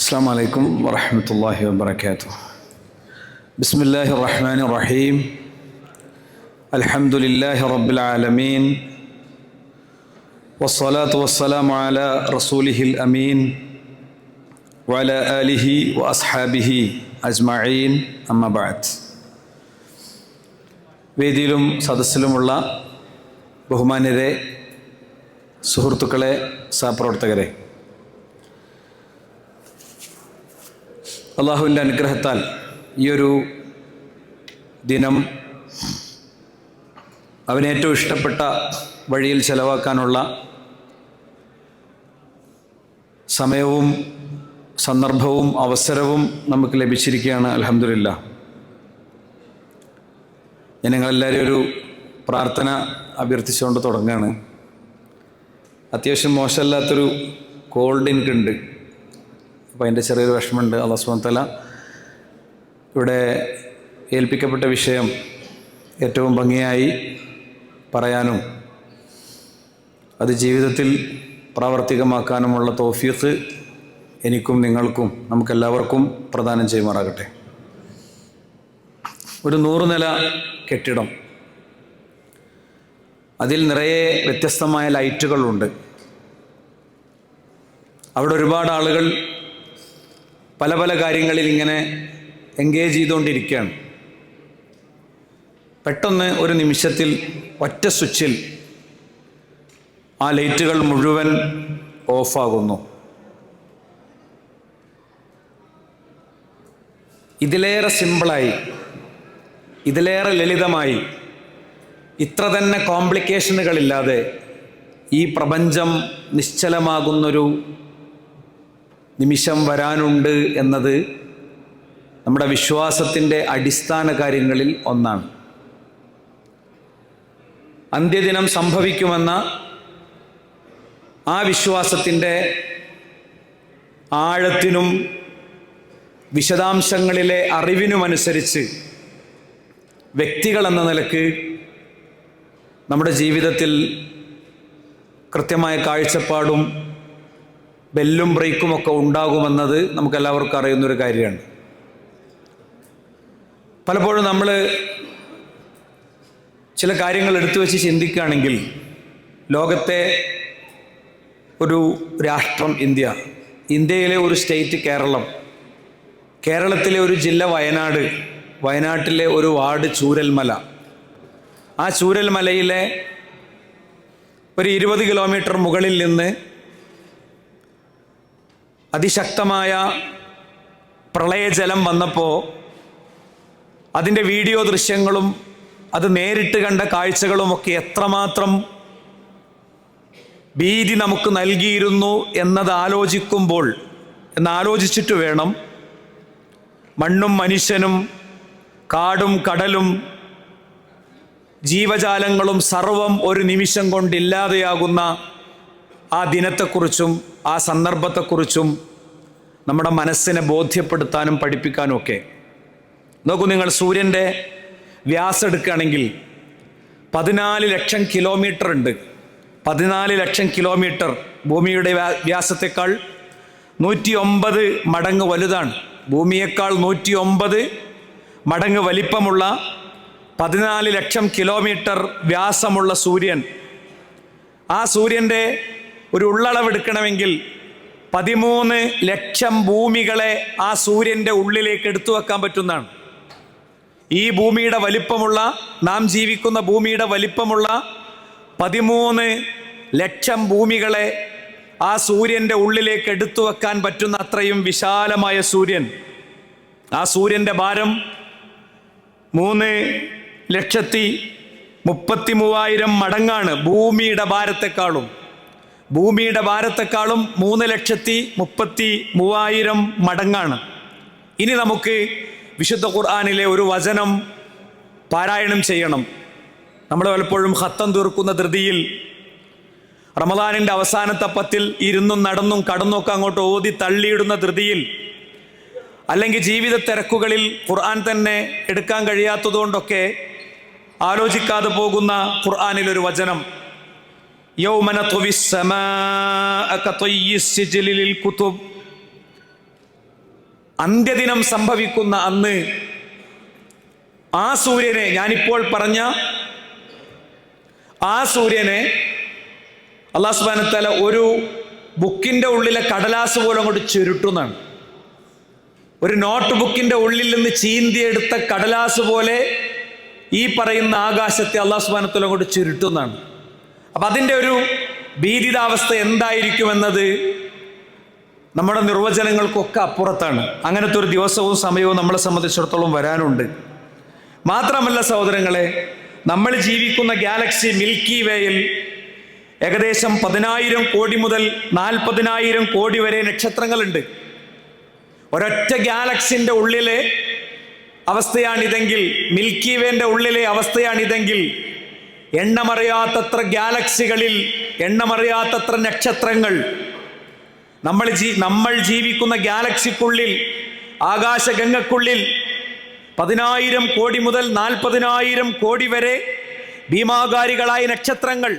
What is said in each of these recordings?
السلام عليكم ورحمة الله وبركاته. بسم الله الرحمن الرحيم. الحمد لله رب العالمين والصلاة والسلام على رسوله الأمين وعلى آله وأصحابه أجمعين أما بعد. വേദിയിലും സദസ്സിലുമുള്ള ബഹുമാന്യരെ, സുഹൃത്തുക്കളെ, സഹപ്രവർത്തകരെ, അള്ളാഹുവിൻ്റെ അനുഗ്രഹത്താൽ ഈയൊരു ദിനം അവന് ഏറ്റവും ഇഷ്ടപ്പെട്ട വഴിയിൽ ചെലവാക്കാനുള്ള സമയവും സന്ദർഭവും അവസരവും നമുക്ക് ലഭിച്ചിരിക്കുകയാണ്. അൽഹംദുലില്ലാഹ്. ഞാൻ നിങ്ങളെല്ലാവരും ഒരു പ്രാർത്ഥന അഭ്യർത്ഥിച്ചുകൊണ്ട് തുടങ്ങുകയാണ്. അത്യാവശ്യം മോശമല്ലാത്തൊരു കോൾഡ് എനിക്കുണ്ട്. അപ്പോൾ അതിൻ്റെ ചെറിയൊരു വിഷമമുണ്ട്. അല്ലാഹു സുബ്ഹാനഹു വ തആല ഇവിടെ ഏൽപ്പിക്കപ്പെട്ട വിഷയം ഏറ്റവും ഭംഗിയായി പറയാനും അത് ജീവിതത്തിൽ പ്രാവർത്തികമാക്കാനുമുള്ള തൗഫീഖ് എനിക്കും നിങ്ങൾക്കും നമുക്കെല്ലാവർക്കും പ്രദാനം ചെയ്യുമാറാകട്ടെ. ഒരു 100 നില കെട്ടിടം, അതിൽ നിറയെ വ്യത്യസ്തമായ ലൈറ്റുകളുണ്ട്. അവിടെ ഒരുപാട് ആളുകൾ പല പല കാര്യങ്ങളിൽ ഇങ്ങനെ എൻഗേജ് ചെയ്തുകൊണ്ടിരിക്കുകയാണ്. പെട്ടെന്ന് ഒരു നിമിഷത്തിൽ ഒറ്റ സ്വിച്ചിൽ ആ ലൈറ്റുകൾ മുഴുവൻ ഓഫാകുന്നു. ഇതിലേറെ സിമ്പിളായി, ഇതിലേറെ ലളിതമായി, ഇത്ര തന്നെ കോംപ്ലിക്കേഷനുകളില്ലാതെ ഈ പ്രപഞ്ചം നിശ്ചലമാകുന്നൊരു നിമിഷം വരാനുണ്ട് എന്നത് നമ്മുടെ വിശ്വാസത്തിൻ്റെ അടിസ്ഥാന കാര്യങ്ങളിൽ ഒന്നാണ്. അന്ത്യദിനം സംഭവിക്കുമെന്ന ആ വിശ്വാസത്തിൻ്റെ ആഴത്തിനും വിശദാംശങ്ങളിലെ അറിവിനുമനുസരിച്ച് വ്യക്തികളെന്ന നിലക്ക് നമ്മുടെ ജീവിതത്തിൽ കൃത്യമായ കാഴ്ചപ്പാടും ബെല്ലും ബ്രേക്കുമൊക്കെ ഉണ്ടാകുമെന്നത് നമുക്കെല്ലാവർക്കും അറിയുന്നൊരു കാര്യമാണ്. പലപ്പോഴും നമ്മൾ ചില കാര്യങ്ങൾ എടുത്തു വെച്ച് ചിന്തിക്കുകയാണെങ്കിൽ, ലോകത്തെ ഒരു രാഷ്ട്രം ഇന്ത്യ, ഇന്ത്യയിലെ ഒരു സ്റ്റേറ്റ് കേരളം, കേരളത്തിലെ ഒരു ജില്ല വയനാട്, വയനാട്ടിലെ ഒരു വാർഡ് ചൂരൽമല, ആ ചൂരൽമലയിലെ ഒരു 20 കിലോമീറ്റർ മുകളിൽ നിന്ന് അതിശക്തമായ പ്രളയജലം വന്നപ്പോൾ അതിൻ്റെ വീഡിയോ ദൃശ്യങ്ങളും അത് നേരിട്ട് കണ്ട കാഴ്ചകളുമൊക്കെ എത്രമാത്രം ഭീതി നമുക്ക് നൽകിയിരുന്നു എന്നാലോചിച്ചിട്ട് വേണം മണ്ണും മനുഷ്യനും കാടും കടലും ജീവജാലങ്ങളും സർവം ഒരു നിമിഷം കൊണ്ടില്ലാതെയാകുന്ന ആ ദിനത്തെക്കുറിച്ചും ആ സന്ദർഭത്തെക്കുറിച്ചും നമ്മുടെ മനസ്സിനെ ബോധ്യപ്പെടുത്താനും പഠിപ്പിക്കാനും ഒക്കെ. നോക്കൂ, നിങ്ങൾ സൂര്യൻ്റെ വ്യാസം എടുക്കുകയാണെങ്കിൽ 14 ലക്ഷം കിലോമീറ്റർ ഉണ്ട്. 14 ലക്ഷം കിലോമീറ്റർ ഭൂമിയുടെ വ്യാസത്തേക്കാൾ 109 മടങ്ങ് വലുതാണ്. ഭൂമിയേക്കാൾ 109 മടങ്ങ് വലിപ്പമുള്ള 14 ലക്ഷം കിലോമീറ്റർ വ്യാസമുള്ള സൂര്യൻ, ആ സൂര്യൻ്റെ ഒരു ഉള്ളളവെടുക്കണമെങ്കിൽ 13 ലക്ഷം ഭൂമികളെ ആ സൂര്യൻ്റെ ഉള്ളിലേക്ക് എടുത്തു വെക്കാൻ പറ്റുന്നതാണ്. ഈ ഭൂമിയുടെ വലിപ്പമുള്ള, നാം ജീവിക്കുന്ന ഭൂമിയുടെ വലിപ്പമുള്ള 13 ലക്ഷം ഭൂമികളെ ആ സൂര്യൻ്റെ ഉള്ളിലേക്ക് എടുത്തു വെക്കാൻ പറ്റുന്ന അത്രയും വിശാലമായ സൂര്യൻ. ആ സൂര്യൻ്റെ ഭാരം 3,33,000 മടങ്ങാണ് ഭൂമിയുടെ ഭാരത്തെക്കാളും. ഭൂമിയുടെ ഭാരത്തെക്കാളും 3,33,000 മടങ്ങാണ്. ഇനി നമുക്ക് വിശുദ്ധ ഖുർആനിലെ ഒരു വചനം പാരായണം ചെയ്യണം. നമ്മൾ പലപ്പോഴും ഖത്തം തീർക്കുന്ന ധൃതിയിൽ റമദാനിൻ്റെ അവസാനത്തെ 10 ഇരുന്നും നടന്നും കടന്നൊക്കെ അങ്ങോട്ട് ഓതി തള്ളിയിടുന്ന ധൃതിയിൽ, അല്ലെങ്കിൽ ജീവിത തിരക്കുകളിൽ ഖുർആൻ തന്നെ എടുക്കാൻ കഴിയാത്തതുകൊണ്ടൊക്കെ ആലോചിക്കാതെ പോകുന്ന ഖുർആനിലൊരു വചനം, യൗമ നത്വി സ്സമാഅ കത്വയ്യി സിജ്ലി ലിൽ കുതുബ് അന്ത്യദിനം സംഭവിക്കുന്ന അന്ന് ആ സൂര്യനെ, ഞാനിപ്പോൾ പറഞ്ഞ ആ സൂര്യനെ അല്ലാഹു സുബ്ഹാനഹു വ തആല ഒരു ബുക്കിന്റെ ഉള്ളിലെ കടലാസ് പോലെ അങ്ങോട്ട് ചുരുട്ടുന്നതാണ്. ഒരു നോട്ട് ബുക്കിന്റെ ഉള്ളിൽ നിന്ന് ചീന്തിയെടുത്ത കടലാസ് പോലെ ഈ പറയുന്ന ആകാശത്തെ അല്ലാഹു സുബ്ഹാനഹു വ തആല അങ്ങോട്ട് ചുരുട്ടുന്നതാണ്. അപ്പൊ അതിൻ്റെ ഒരു ഭീതിതാവസ്ഥ എന്തായിരിക്കുമെന്നത് നമ്മുടെ നിർവചനങ്ങൾക്കൊക്കെ അപ്പുറത്താണ്. അങ്ങനത്തെ ഒരു ദിവസവും സമയവും നമ്മളെ സംബന്ധിച്ചിടത്തോളം വരാനുണ്ട്. മാത്രമല്ല സഹോദരങ്ങളെ, നമ്മൾ ജീവിക്കുന്ന ഗാലക്സി മിൽക്കി വേയിൽ ഏകദേശം 10,000 കോടി മുതൽ 40,000 കോടി വരെ നക്ഷത്രങ്ങളുണ്ട്. ഒരൊറ്റ ഗാലക്സിന്റെ ഉള്ളിലെ അവസ്ഥയാണിതെങ്കിൽ, മിൽക്കി വേന്റെ ഉള്ളിലെ അവസ്ഥയാണിതെങ്കിൽ, എണ്ണമറിയാത്തത്ര ഗാലക്സികളിൽ എണ്ണമറിയാത്തത്ര നക്ഷത്രങ്ങൾ നമ്മൾ ജീവിക്കുന്ന ഗാലക്സിക്കുള്ളിൽ, ആകാശഗംഗക്കുള്ളിൽ 10,000 കോടി മുതൽ 40,000 കോടി വരെ ഭീമാകാരികളായ നക്ഷത്രങ്ങൾ.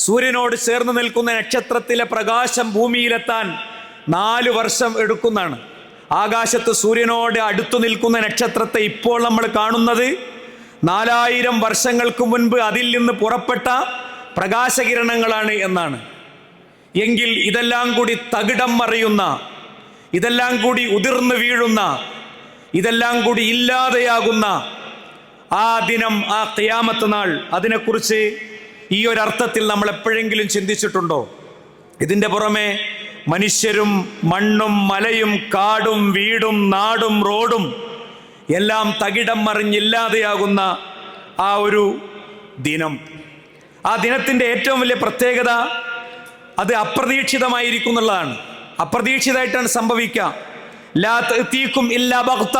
സൂര്യനോട് ചേർന്ന് നിൽക്കുന്ന നക്ഷത്രത്തിലെ പ്രകാശം ഭൂമിയിലെത്താൻ 4 വർഷം എടുക്കുന്നതാണ്. ആകാശത്ത് സൂര്യനോട് അടുത്തു നിൽക്കുന്ന നക്ഷത്രത്തെ ഇപ്പോൾ നമ്മൾ കാണുന്നത് 4000 വർഷങ്ങൾക്ക് മുൻപ് അതിൽ നിന്ന് പുറപ്പെട്ട പ്രകാശകിരണങ്ങളാണ് എന്നാണ്. എങ്കിൽ ഇതെല്ലാം കൂടി തകിടം മറിയുന്ന, ഇതെല്ലാം കൂടി ഉതിർന്നു വീഴുന്ന, ഇതെല്ലാം കൂടി ഇല്ലാതെയാകുന്ന ആ ദിനം, ആ ഖിയാമത്ത് നാൾ, അതിനെക്കുറിച്ച് ഈ ഒരർത്ഥത്തിൽ നമ്മൾ എപ്പോഴെങ്കിലും ചിന്തിച്ചിട്ടുണ്ടോ? ഇതിൻ്റെ പുറമെ മനുഷ്യരും മണ്ണും മലയും കാടും വീടും നാടും റോഡും എല്ലാം തകിടം മറിഞ്ഞില്ലാതെയാകുന്ന ആ ഒരു ദിനം. ആ ദിനത്തിൻ്റെ ഏറ്റവും വലിയ പ്രത്യേകത അത് അപ്രതീക്ഷിതമായിരിക്കും എന്നുള്ളതാണ്. അപ്രതീക്ഷിതമായിട്ടാണ് സംഭവിക്കുക. ലാ തഅതീകും ഇല്ലാ ബഗ്ത,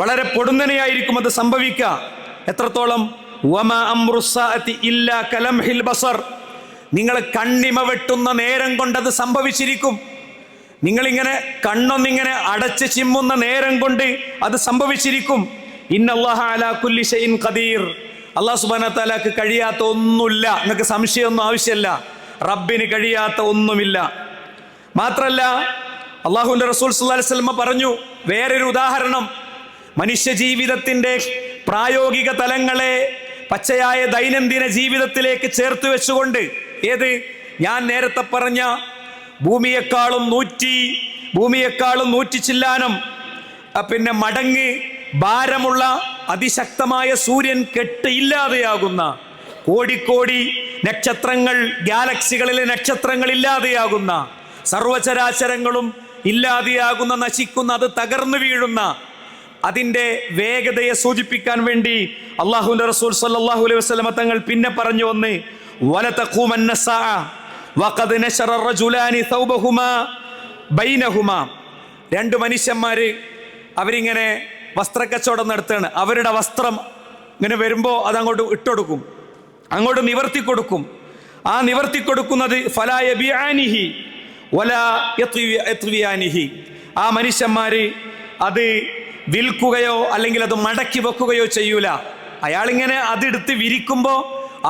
വളരെ പൊടുന്നനെയായിരിക്കും അത് സംഭവിക്കുക. എത്രത്തോളം? വമാ അംറുസ്സാഅതി ഇല്ലാ കലംഹിൽ ബസർ, നിങ്ങൾ കണ്ണിമ വെട്ടുന്ന നേരം കൊണ്ടത് സംഭവിച്ചിരിക്കും. നിങ്ങളിങ്ങനെ കണ്ണൊന്നിങ്ങനെ അടച്ച് ചിമ്മുന്ന നേരം കൊണ്ട് അത് സംഭവിച്ചിരിക്കും. ഇന്നല്ലാഹ അലാ കുല്ലി ഷൈഇൻ ഖദീർ, അല്ലാഹു സുബ്ഹാനഹു വ തആലക്ക് കഴിയാത്ത ഒന്നുമില്ല. നിങ്ങൾക്ക് സംശയമൊന്നും ആവശ്യമില്ല, റബ്ബിന് കഴിയാത്ത ഒന്നുമില്ല. മാത്രല്ല അല്ലാഹുവിന്റെ റസൂൽ സല്ലല്ലാഹു അലൈഹി വസല്ലം പറഞ്ഞു, വേറൊരു ഉദാഹരണം, മനുഷ്യ ജീവിതത്തിന്റെ പ്രായോഗിക തലങ്ങളെ പച്ചയായ ദൈനംദിന ജീവിതത്തിലേക്ക് ചേർത്ത് വെച്ചുകൊണ്ട്, ഏത് ഞാൻ നേരത്തെ പറഞ്ഞ ഭൂമിയെക്കാളും 100 ചില്ലാനം പിന്നെ മടങ്ങ് ഭാരമുള്ള അതിശക്തമായ സൂര്യൻ ഇല്ലാതെയാകുന്ന കോടിക്കോടി നക്ഷത്രങ്ങൾ, ഗാലക്സികളിലെ നക്ഷത്രങ്ങൾ ഇല്ലാതെയാകുന്ന, സർവചരാചരങ്ങളും ഇല്ലാതെയാകുന്ന, നശിക്കുന്ന, അത് തകർന്നു വീഴുന്ന അതിൻ്റെ വേഗതയെ സൂചിപ്പിക്കാൻ വേണ്ടി അല്ലാഹുവിന്റെ റസൂൽ സല്ലല്ലാഹു അലൈഹി വസല്ലം തങ്ങൾ പിന്നെ പറഞ്ഞു, ഒന്ന് വലതഖൂമന്ന സാഅ വഖദ് നശറ റജുലാനി തൗബഹുമാ ബൈനഹുമാ, 2 മനുഷ്യന്മാര് അവരിങ്ങനെ വസ്ത്രക്കച്ചവടം നടത്തുകയാണ്. അവരുടെ വസ്ത്രം ഇങ്ങനെ വരുമ്പോൾ അത് അങ്ങോട്ട് ഇട്ടുകൊടുക്കും, അങ്ങോട്ട് നിവർത്തി കൊടുക്കും. ആ നിവർത്തി കൊടുക്കുന്നത് ഫലാ യബിആനിഹി വലാ യത്വിയാനിഹി, ആ മനുഷ്യന്മാര് അത് വിൽക്കുകയോ അല്ലെങ്കിൽ അത് മടക്കി വെക്കുകയോ ചെയ്യൂല. അയാളിങ്ങനെ അതെടുത്ത് വിരിക്കുമ്പോൾ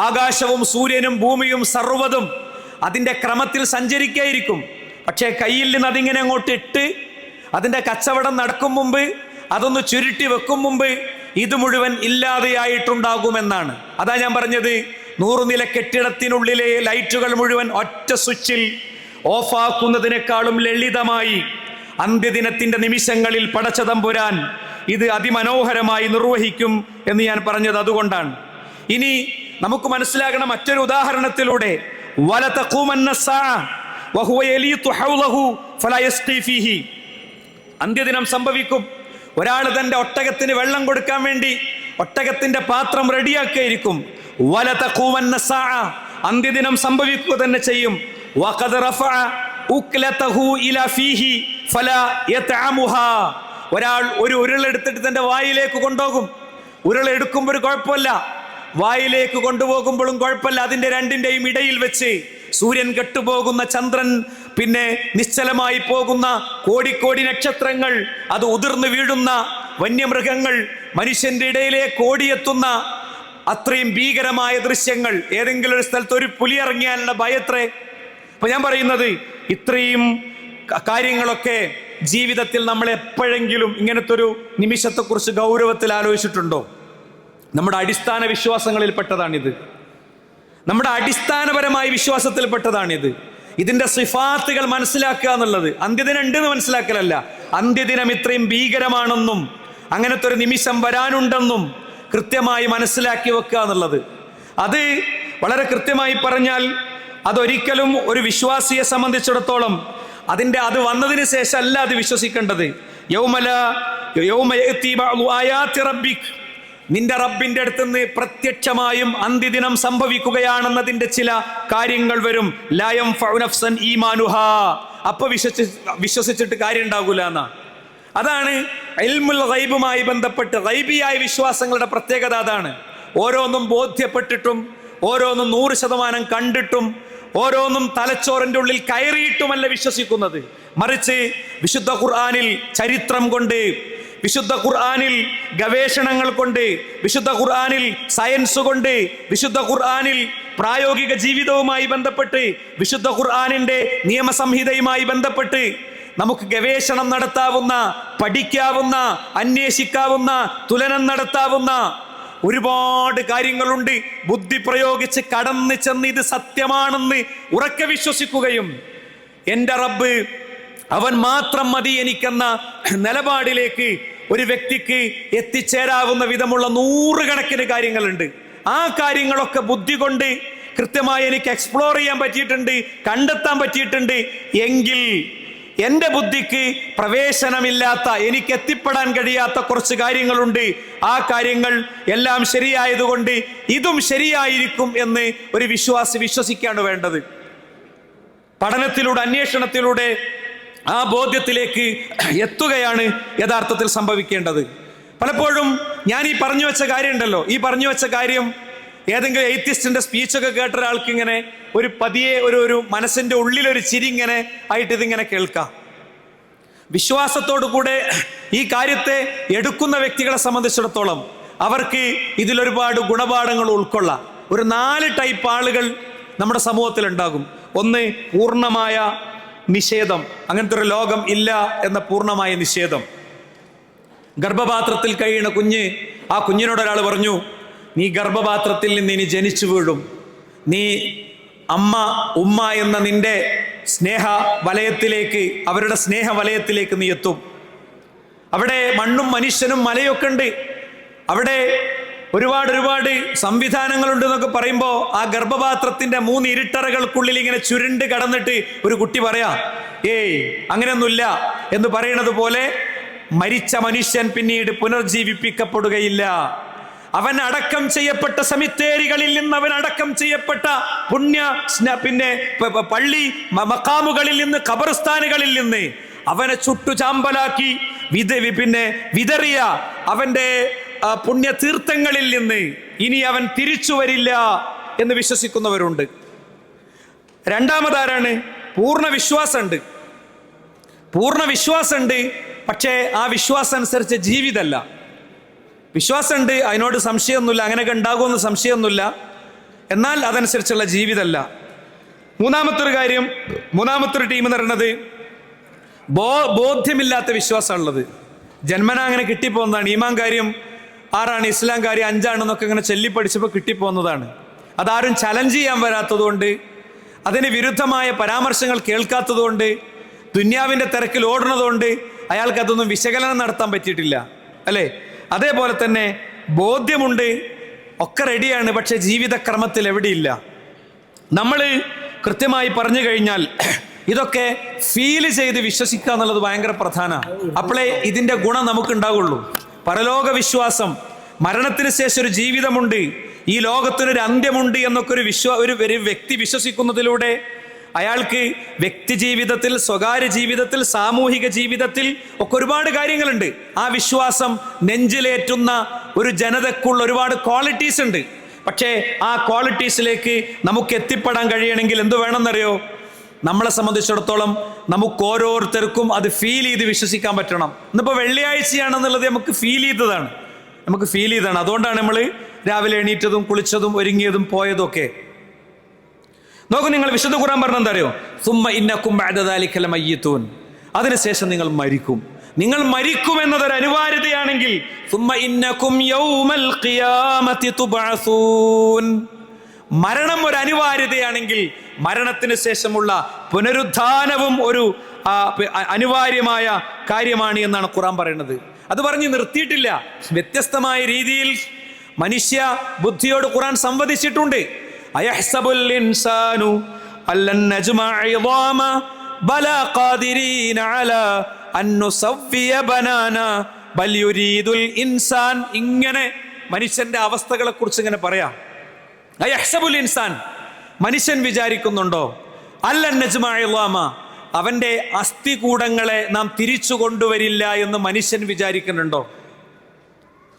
ആകാശവും സൂര്യനും ഭൂമിയും സർവ്വതും അതിൻ്റെ ക്രമത്തിൽ സഞ്ചരിക്കായിരിക്കും. പക്ഷേ കയ്യിൽ നിന്ന് അതിങ്ങനെ അങ്ങോട്ട് ഇട്ട് അതിൻ്റെ കച്ചവടം നടക്കും മുമ്പ്, അതൊന്ന് ചുരുട്ടി വെക്കും മുമ്പ് ഇത് മുഴുവൻ ഇല്ലാതെയായിട്ടുണ്ടാകുമെന്നാണ്. അതാ ഞാൻ പറഞ്ഞത്, 100 നില കെട്ടിടത്തിനുള്ളിലെ ലൈറ്റുകൾ മുഴുവൻ ഒറ്റ സ്വിച്ചിൽ ഓഫാക്കുന്നതിനേക്കാളും ലളിതമായി അന്ത്യദിനത്തിന്റെ നിമിഷങ്ങളിൽ പടച്ചതമ്പുരാൻ ഇത് അതിമനോഹരമായി നിർവഹിക്കും എന്ന് ഞാൻ പറഞ്ഞത് അതുകൊണ്ടാണ്. ഇനി നമുക്ക് മനസ്സിലാകണം മറ്റൊരു ഉദാഹരണത്തിലൂടെ, വലതഖൂമന്ന സാഅ വഹുവ യലീതു ഹൗലഹു ഫലാ യസ്ഖി ഫീഹി, അന്ത്യദിനം സംഭവിക്കും. ഒരാൾ തന്റെ ഒട്ടകത്തിന് വെള്ളം കൊടുക്കാൻ വേണ്ടി ഒട്ടകത്തിന്റെ പാത്രം റെഡിയാക്കിയിരിക്കും. വലതഖൂമന്ന സാഅ, അന്ത്യദിനം സംഭവിക്കുക തന്നെ ചെയ്യും. വഖദ് റഫഅ ഉക്ലതഹു ഇലാ ഫീഹി ഫലാ യതഅമുഹാ, ഒരാൾ ഒരു ഉരുളെടുത്തിട്ട് തന്റെ വായിലേക്ക് കൊണ്ടുപോകും. ഉരുളെടുക്കുമ്പോൾ ഒരു കുഴപ്പമില്ല, വായിലേക്ക് കൊണ്ടുപോകുമ്പോഴും കുഴപ്പമില്ല. അതിന്റെ രണ്ടിന്റെയും ഇടയിൽ വെച്ച് സൂര്യൻ കെട്ടുപോകുന്ന, ചന്ദ്രൻ പിന്നെ നിശ്ചലമായി പോകുന്ന, കോടിക്കോടി നക്ഷത്രങ്ങൾ, അത് ഉതിർന്നു വീഴുന്ന, വന്യമൃഗങ്ങൾ മനുഷ്യന്റെ ഇടയിലേക്ക് ഓടിയെത്തുന്ന അത്രയും ഭീകരമായ ദൃശ്യങ്ങൾ. ഏതെങ്കിലും ഒരു സ്ഥലത്ത് ഒരു പുലി ഇറങ്ങിയാലുള്ള ഭയത്രേ. അപ്പൊ ഞാൻ പറയുന്നത്, ഇത്രയും കാര്യങ്ങളൊക്കെ ജീവിതത്തിൽ നമ്മൾ എപ്പോഴെങ്കിലും ഇങ്ങനത്തെ ഒരു നിമിഷത്തെക്കുറിച്ച് ഗൗരവത്തിൽ ആലോചിച്ചിട്ടുണ്ടോ? നമ്മുടെ അടിസ്ഥാന വിശ്വാസങ്ങളിൽപ്പെട്ടതാണിത്. നമ്മുടെ അടിസ്ഥാനപരമായ വിശ്വാസത്തിൽപ്പെട്ടതാണിത്. ഇതിന്റെ സിഫാത്തുകൾ മനസ്സിലാക്കുക എന്നുള്ളത് അന്ത്യദിനം ഉണ്ടെന്ന് മനസ്സിലാക്കലല്ല, അന്ത്യദിനം ഇത്രയും ഭീകരമാണെന്നും അങ്ങനത്തെ ഒരു നിമിഷം വരാനുണ്ടെന്നും കൃത്യമായി മനസ്സിലാക്കി വെക്കുക എന്നുള്ളത്. അത് വളരെ കൃത്യമായി പറഞ്ഞാൽ അതൊരിക്കലും ഒരു വിശ്വാസിയെ സംബന്ധിച്ചിടത്തോളം അത് വന്നതിന് ശേഷം അല്ല അത് വിശ്വസിക്കേണ്ടത്. നിന്റെ റബ്ബിന്റെ അടുത്തുനിന്ന് പ്രത്യക്ഷമായും അന്ത്യദിനം സംഭവിക്കുകയാണെന്നതിന്റെ ചില കാര്യങ്ങൾ വരും. ലയം ഫൗനഫ്സൻ ഈമാനുഹാ, അപ്പൊ വിശ്വസിച്ചിട്ട് കാര്യം ഉണ്ടാകൂല എന്നാ. അതാണ് ഇൽമുൽ ഗൈബുമായി ബന്ധപ്പെട്ട് ഗൈബിയായ വിശ്വാസങ്ങളുടെ പ്രത്യേകത. അതാണ് ഓരോന്നും ബോധ്യപ്പെട്ടിട്ടും ഓരോന്നും 100% കണ്ടിട്ടും ഓരോന്നും തലച്ചോറിന്റെ ഉള്ളിൽ കയറിയിട്ടുമല്ല വിശ്വസിക്കുന്നത്. മറിച്ച് വിശുദ്ധ ഖുർആനിൽ ചരിത്രം കൊണ്ട്, വിശുദ്ധ ഖുർആനിൽ ഗവേഷണങ്ങൾ കൊണ്ട്, വിശുദ്ധ ഖുർആനിൽ സയൻസ് കൊണ്ട്, വിശുദ്ധ ഖുർആനിൽ പ്രായോഗിക ജീവിതവുമായി ബന്ധപ്പെട്ട്, വിശുദ്ധ ഖുർആനിന്റെ നിയമസംഹിതയുമായി ബന്ധപ്പെട്ട് നമുക്ക് ഗവേഷണം നടത്താവുന്ന, പഠിക്കാവുന്ന, അന്വേഷിക്കാവുന്ന, തുലനം നടത്താവുന്ന ഒരുപാട് കാര്യങ്ങളുണ്ട്. ബുദ്ധി പ്രയോഗിച്ച് കടന്നു ചെന്ന് ഇത് സത്യമാണെന്ന് ഉറക്കെ വിശ്വസിക്കുകയും എൻ്റെ റബ്ബ് അവൻ മാത്രം മതി എനിക്കെന്ന നിലപാടിലേക്ക് ഒരു വ്യക്തിക്ക് എത്തിച്ചേരാവുന്ന വിധമുള്ള 100 കണക്കിന് കാര്യങ്ങളുണ്ട്. ആ കാര്യങ്ങളൊക്കെ ബുദ്ധി കൊണ്ട് കൃത്യമായി എനിക്ക് എക്സ്പ്ലോർ ചെയ്യാൻ പറ്റിയിട്ടുണ്ട്, കണ്ടെത്താൻ പറ്റിയിട്ടുണ്ട് എങ്കിൽ എൻ്റെ ബുദ്ധിക്ക് പ്രവേശനമില്ലാത്ത, എനിക്ക് എത്തിപ്പെടാൻ കഴിയാത്ത കുറച്ച് കാര്യങ്ങളുണ്ട്. ആ കാര്യങ്ങൾ എല്ലാം ശരിയായതുകൊണ്ട് ഇതും ശരിയായിരിക്കും എന്ന് ഒരു വിശ്വാസി വിശ്വസിക്കാണ് വേണ്ടത്. പഠനത്തിലൂടെ, അന്വേഷണത്തിലൂടെ ആ ബോധ്യത്തിലേക്ക് എത്തുകയാണ് യഥാർത്ഥത്തിൽ സംഭവിക്കേണ്ടത്. പലപ്പോഴും ഞാൻ ഈ പറഞ്ഞു വെച്ച കാര്യം ഉണ്ടല്ലോ, ഈ പറഞ്ഞു വെച്ച കാര്യം ഏതെങ്കിലും എയ്ത്തിസ്റ്റിന്റെ സ്പീച്ചൊക്കെ കേട്ട ഒരാൾക്ക് ഇങ്ങനെ ഒരു പതിയെ ഒരു മനസ്സിന്റെ ഉള്ളിലൊരു ചിരി ഇങ്ങനെ ആയിട്ട് ഇതിങ്ങനെ കേൾക്കാം. വിശ്വാസത്തോടു കൂടെ ഈ കാര്യത്തെ എടുക്കുന്ന വ്യക്തികളെ സംബന്ധിച്ചിടത്തോളം അവർക്ക് ഇതിലൊരുപാട് ഗുണപാഠങ്ങൾ ഉൾക്കൊള്ളാം. ഒരു 4 ടൈപ്പ് ആളുകൾ നമ്മുടെ സമൂഹത്തിൽ ഉണ്ടാകും. ഒന്ന്, പൂർണ്ണമായ നിഷേധം, അങ്ങനത്തെ ഒരു ലോകം ഇല്ല എന്ന പൂർണ്ണമായ നിഷേധം. ഗർഭപാത്രത്തിൽ കഴിയുന്ന കുഞ്ഞ്, ആ കുഞ്ഞിനോട് ഒരാൾ പറഞ്ഞു, നീ ഗർഭപാത്രത്തിൽ നിന്ന് ഇനി ജനിച്ചു വീഴും, നീ ഉമ്മ എന്ന നിന്റെ സ്നേഹ വലയത്തിലേക്ക്, അവരുടെ സ്നേഹ വലയത്തിലേക്ക് നീ എത്തും. അവിടെ മണ്ണും മനുഷ്യനും മലയൊക്കെ ഉണ്ട്, അവിടെ ഒരുപാട് സംവിധാനങ്ങളുണ്ട് എന്നൊക്കെ പറയുമ്പോൾ ആ ഗർഭപാത്രത്തിന്റെ 3 ഇരുട്ടറകൾക്കുള്ളിൽ ഇങ്ങനെ ചുരുണ്ട് കടന്നിട്ട് ഒരു കുട്ടി പറയാ, ഏയ് അങ്ങനെയൊന്നുമില്ല എന്ന് പറയുന്നത് പോലെ മരിച്ച മനുഷ്യൻ പിന്നീട് പുനർജീവിപ്പിക്കപ്പെടുകയില്ല. അവൻ അടക്കം ചെയ്യപ്പെട്ട സെമിത്തേരികളിൽ നിന്ന്, അവൻ അടക്കം ചെയ്യപ്പെട്ട പള്ളി മഖാമുകളിൽ നിന്ന്, ഖബർസ്ഥാനുകളിൽ നിന്ന് അവനെ ചുട്ടുചാമ്പലാക്കി വിതറിയ അവന്റെ പുണ്യ തീർത്ഥങ്ങളിൽ നിന്ന് ഇനി അവൻ തിരിച്ചു വരില്ല എന്ന് വിശ്വസിക്കുന്നവരുണ്ട്. രണ്ടാമതാരാണ്? പൂർണ്ണ വിശ്വാസമുണ്ട്, പക്ഷേ ആ വിശ്വാസം അനുസരിച്ച് ജീവിതമല്ല. വിശ്വാസമുണ്ട്, അതിനോട് സംശയമൊന്നുമില്ല, അങ്ങനെയൊക്കെ ഉണ്ടാകുമെന്ന് സംശയമൊന്നുമില്ല, എന്നാൽ അതനുസരിച്ചുള്ള ജീവിതമല്ല. മൂന്നാമത്തൊരു ടീം എന്ന് പറയുന്നത് ബോധ്യമില്ലാത്ത വിശ്വാസമുള്ളത്. ജന്മന അങ്ങനെ കിട്ടിപ്പോകുന്നതാണ്. ഈമാൻ കാര്യം 6ആണ്, ഇസ്ലാം കാര്യം 5ആണെന്നൊക്കെ ഇങ്ങനെ ചൊല്ലിപ്പടിച്ചപ്പോൾ കിട്ടിപ്പോകുന്നതാണ്. അതാരും ചലഞ്ച് ചെയ്യാൻ വരാത്തതുകൊണ്ട്, അതിന് വിരുദ്ധമായ പരാമർശങ്ങൾ കേൾക്കാത്തതുകൊണ്ട്, ദുന്യാവിൻ്റെ തിരക്കിൽ ഓടുന്നതുകൊണ്ട് അയാൾക്ക് അതൊന്നും വിശകലനം നടത്താൻ പറ്റിയിട്ടില്ല, അല്ലേ? അതേപോലെ തന്നെ ബോധ്യമുണ്ട്, ഒക്കെ റെഡിയാണ്, പക്ഷെ ജീവിതക്രമത്തിൽ എവിടെയില്ല. നമ്മൾ കൃത്യമായി പറഞ്ഞു കഴിഞ്ഞാൽ ഇതൊക്കെ ഫീൽ ചെയ്ത് വിശ്വസിക്കുക എന്നുള്ളത് ഭയങ്കര പ്രധാനമാണ്. അപ്പോഴേ ഇതിൻ്റെ ഗുണം നമുക്കുണ്ടാവുള്ളൂ. പരലോക വിശ്വാസം, മരണത്തിന് ശേഷം ഒരു ജീവിതമുണ്ട്, ഈ ലോകത്തിനൊരു അന്ത്യമുണ്ട് എന്നൊക്കെ ഒരു വ്യക്തി വിശ്വസിക്കുന്നതിലൂടെ അയാൾക്ക് വ്യക്തി ജീവിതത്തിൽ, സ്വകാര്യ ജീവിതത്തിൽ, സാമൂഹിക ജീവിതത്തിൽ ഒക്കെ ഒരുപാട് കാര്യങ്ങളുണ്ട്. ആ വിശ്വാസം നെഞ്ചിലേറ്റുന്ന ഒരു ജനതക്കുള്ള ഒരുപാട് ക്വാളിറ്റീസ് ഉണ്ട്. പക്ഷേ ആ ക്വാളിറ്റീസിലേക്ക് നമുക്ക് എത്തിപ്പെടാൻ കഴിയണമെങ്കിൽ എന്ത് വേണമെന്നറിയോ? നമ്മളെ സംബന്ധിച്ചിടത്തോളം നമുക്ക് ഓരോരുത്തർക്കും അത് ഫീൽ ചെയ്ത് വിശ്വസിക്കാൻ പറ്റണം. ഇന്നിപ്പോൾ വെള്ളിയാഴ്ചയാണെന്നുള്ളത് നമുക്ക് ഫീൽ ചെയ്തതാണ്. അതുകൊണ്ടാണ് നമ്മൾ രാവിലെ എണീറ്റതും കുളിച്ചതും ഒരുങ്ങിയതും പോയതും ഒക്കെ. നോക്കൂ, നിങ്ങൾ വിശുദ്ധ ഖുർആൻ പറഞ്ഞ എന്താ അറിയോ? സുമ്മ ഇന്നക്കും ബഅദ ദാലിക ലമയ്യിതൂൻ. അതിനുശേഷം നിങ്ങൾ മരിക്കും. നിങ്ങൾ മരിക്കുമെന്നതൊരു അനിവാര്യതയാണെങ്കിൽ സുമ്മ ഇന്നകും യൗമൽ ഖിയാമത്തി തുബഅസൂൻ, മരണം ഒരു അനിവാര്യതയാണെങ്കിൽ മരണത്തിന് ശേഷമുള്ള പുനരുദ്ധാനവും ഒരു അനിവാര്യമായ കാര്യമാണ് എന്നാണ് ഖുർആൻ പറയുന്നത്. അത് പറഞ്ഞ് നിർത്തിയിട്ടില്ല. വ്യത്യസ്തമായ രീതിയിൽ മനുഷ്യ ബുദ്ധിയോട് ഖുർആൻ സംവദിച്ചിട്ടുണ്ട്. അയഹ്സബുൽ ഇൻസാനു അല്ലൻ നജ്മഅ ഇളാമ ബലാ ഖാദിരീന അലാ അൻ നുസവ്വിയ ബനാന ബൽ യുരീദുൽ ഇൻസാൻ. ഇങ്ങനെ മനുഷ്യന്റെ അവസ്ഥകളെ കുറിച്ച് ഇങ്ങനെ പറയാം. അയഹ്സബുൽ ഇൻസാൻ, മനുഷ്യൻ വിചാരിക്കുന്നുണ്ടോ, അല്ലൻ നജ്മഅ ഇളാമ, അവന്റെ അസ്ഥികൂടങ്ങളെ നാം തിരിച്ചു കൊണ്ടുവരില്ല എന്ന് മനുഷ്യൻ വിചാരിക്കുന്നുണ്ടോ?